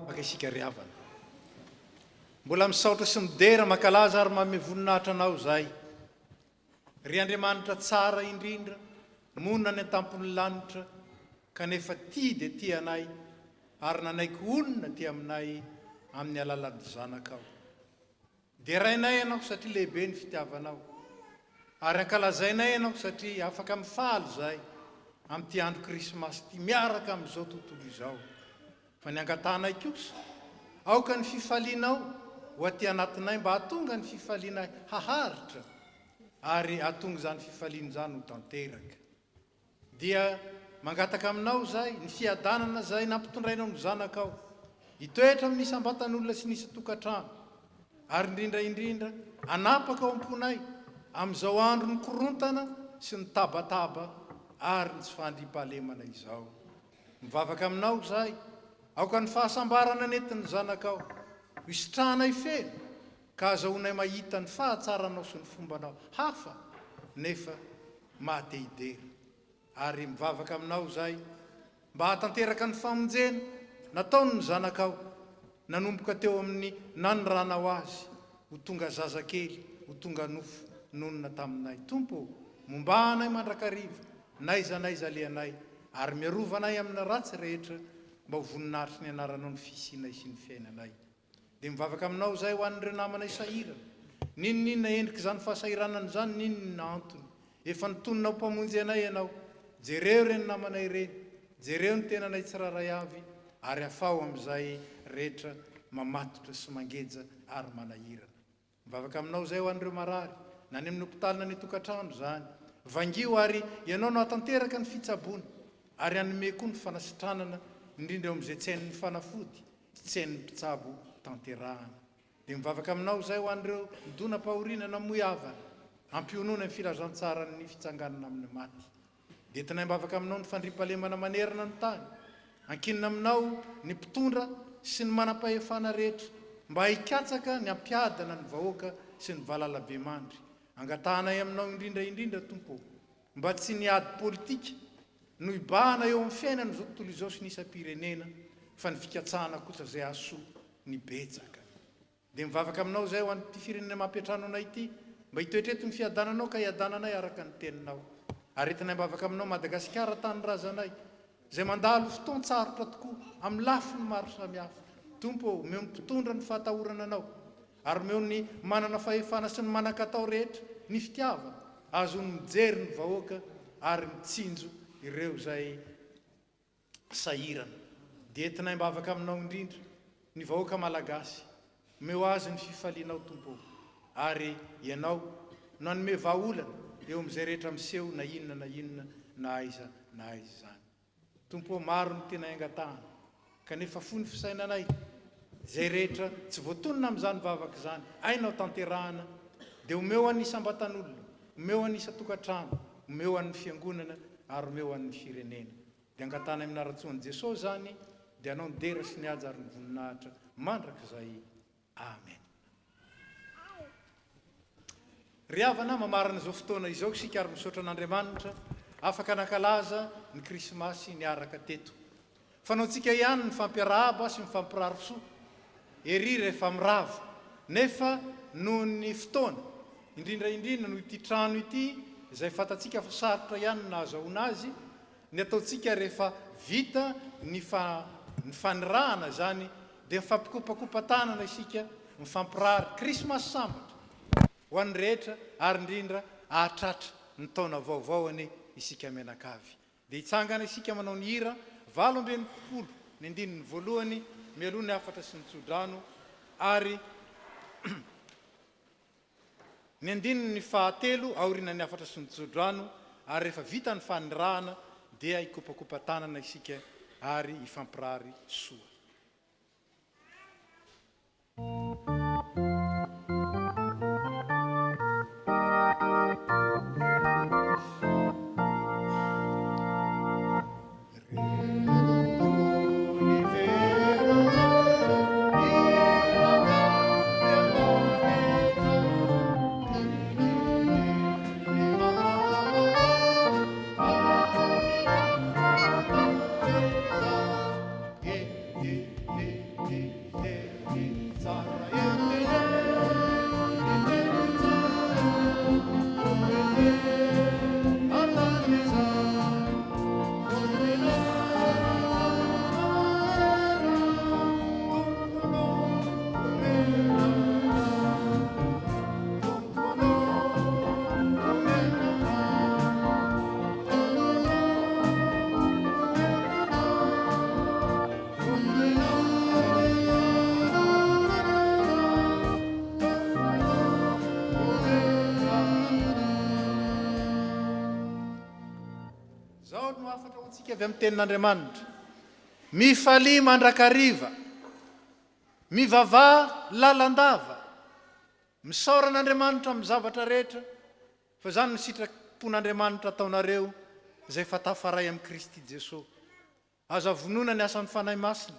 B: maka isika riavana mbola misaotra sy midera makalaza ary mame voninahitra anao zay ry andriamanitra tsara indrindra monina ny an-tampony lanitra kanefa ty de ty anay ary nanaiky olona ty aminay amin'ny alalan'ny zanakao de rainay ianao satria lehibe ny fitiavanao ary ankalazainay ianao satria afaka mifaly zay amin'ty andro krismasy ty miaraka amin'izao tontolo izao fa ny angatanay kosa aoka ny fifalianao ho aty anatinay mba hatonga ny fifalianay haharitra ary hatonga zany fifaliana zany ho tanteraka dia mangataka aminao zay ny fiadanana zay nampitondrainao ny zanakao hitoetra amin'ny isambatan'olona sy nisy tokantrano ary indrindra anapaka ao amponay amin'izao andro ny korontana sy ny tabataba ary ny tsy fandriam-pahalemana izao mivavaka aminao zay aoka ny fahasambarana nentin'ny zanakao hisitranay feno ka azahoanay mahita ny fahatsaranao sy ny fombanao hafa nefa mahatehidery ary mivavaka aminao zay mba hatanteraka ny famonjena nataony ny zanakao nanomboka teo amin'ny nanoranao azy ho tonga zazakely ho tonga nofo nonona taminay tompo mombanay mandrakariva naiza leanay ary miarovanay amin'ny ratsy rehetra mba ho voninahitry ny anaranao ny fisinay sy ny fiainanay de mivavaka aminao zay ho an'ireo namanay sahirana ninonina endriky zany fahasahiranany zany ninona antony efa nitononao mpamonjy anay ianao jereo reny namanay reny jereo ny tenanay tsiraray avy ary afao amin'izay rehetra mamatotra sy mangeja ary manahirana mivavaka aminao zay ho an'ireo marary na ny amin'ny hopitalina ny tokantrano zany vangio ary ianao no hatanteraka ny fitsaboana ary anome koa ny fanasitranana indrindra amin'izay tsain'ny fanafody sy tsain'ny mpitsabo tanterahana de mivavaka aminao zay ho an'ireo midona pahorina na moiavana ampionona ny filazantsarany fitsanganana amin'ny maty de tinay mivavaka aminao ny fandriam-pahalemana manerana ny tany ankinina aminao ny mpitondra sy ny manam-pahefana rehetra mba hikatsaka ny ampiadana ny vahoaka sy ny valalabe mandry angatanay aminao indrindra tompo mba tsy niady politika no ibahana eo amin'ny fiainana zao tontolo izao sy nisam-pirenena fa ny fikatsahana kosa zay aso ny betsaka de mivavaka aminao zay ho an'ty firenena mampiatrano anay ity mba hitoetreto ny fiadananao ka hiadananay araka ny teninao ary etinay mivavaka aminao Madagasikara tany razanay zay mandalo fotoan-tsarotra tokoa amin'ny lafiny maro samihafa tompo meo ny mpitondra ny fahatahorana anao ary meo ny manana fahefana sy ny manan-katao rehetra ny fitiavana azo ny mijery ny vahoaka ary mitsinjo ireo zay sahirana de etinay mivavaka aminao indrindra ny vahoaka malagasy meo azy ny fifalianao tompo ary ianao no anome vahaolana eo amin'izay rehetra miseho na inona na aiza zany tompo maro ny tena angatahana kanefa fony fisainanay zay rehetra tsy voatonona amin'izany vavaka zany ainao tanterahana dia omeo an'ny sambatan'olona, omeo an'isa tokantrano, omeo an'ny fiangonana ary omeo an'ny firenena. Dia angatana amin'ny anaratsoan'i Jesosy zany dia anao nidera sy nihaja ary ny voninahitra mandrakizay. Amen. Ry havana mamarana izao fotoana izao isika ary misaotra an'Andriamanitra afaka nakalaza ny krismasy niaraka teto. Fanaontsika ihany ny fampiarahaba sy ny fampirarisoa ery rehefa mirava. Nefa noho ny fotoana indrindraindrindra noho ity trano ity izay fantatsika fa sarotra ihany nahazahoana azy, ny ataontsika rehefa vita ny fanirahana zany dia mifampikopakopa tanana isika mifampirary krismasy sambatra ho an'ny rehetra ary indrindra ahatratra ny taona vaovaoany isika menakavy. Dia hitsangana isika manao ny hira 8:20 ny andininy voalohany mialoha ny 4 sy ny tsodrano ary ny andininy 7 aoriana ny 4 sy ny tsodrano ary rehefa vita ny fanirahana dia hikopakopa tanana isika ary hifampirary soa. Avy amin'ny tenin'Andriamanitra mifalia mandrakariva, mivavah lalandava, misaoran'Andriamanitra amin'ny zavatra rehetra, fa zany ny sitrapon'Andriamanitra ataonareo izay fa tafaray amin'ny Kristy Jesosy. Aza vonona ny asan'ny fanahy masina,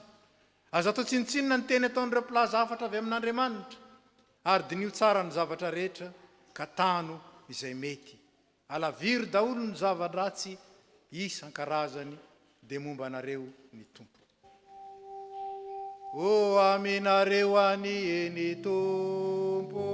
B: aza atao tsinitsinina ny teny ataon'ireo mpilaza-zavatra avy amin'Andriamanitra ary dinio tsara ny zavatra rehetra ka tano izay mety. Alaviry daholo ny zava-dratsy isan-karazany dia momba anareo ny tompo. O aminareo any eny tompo,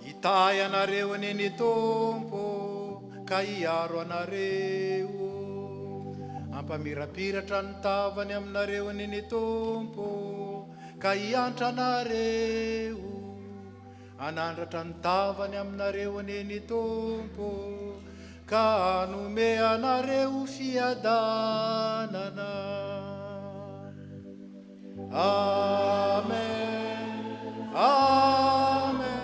B: hitay anareo any eny tompo ka hiaro anareo, ampamirapiratra ny tavany aminareo any eny tompo ka hiantra anareo, anandratra ny tavany aminareo any eny tompo ka hanome anareo fiadanana. Amen. Amen.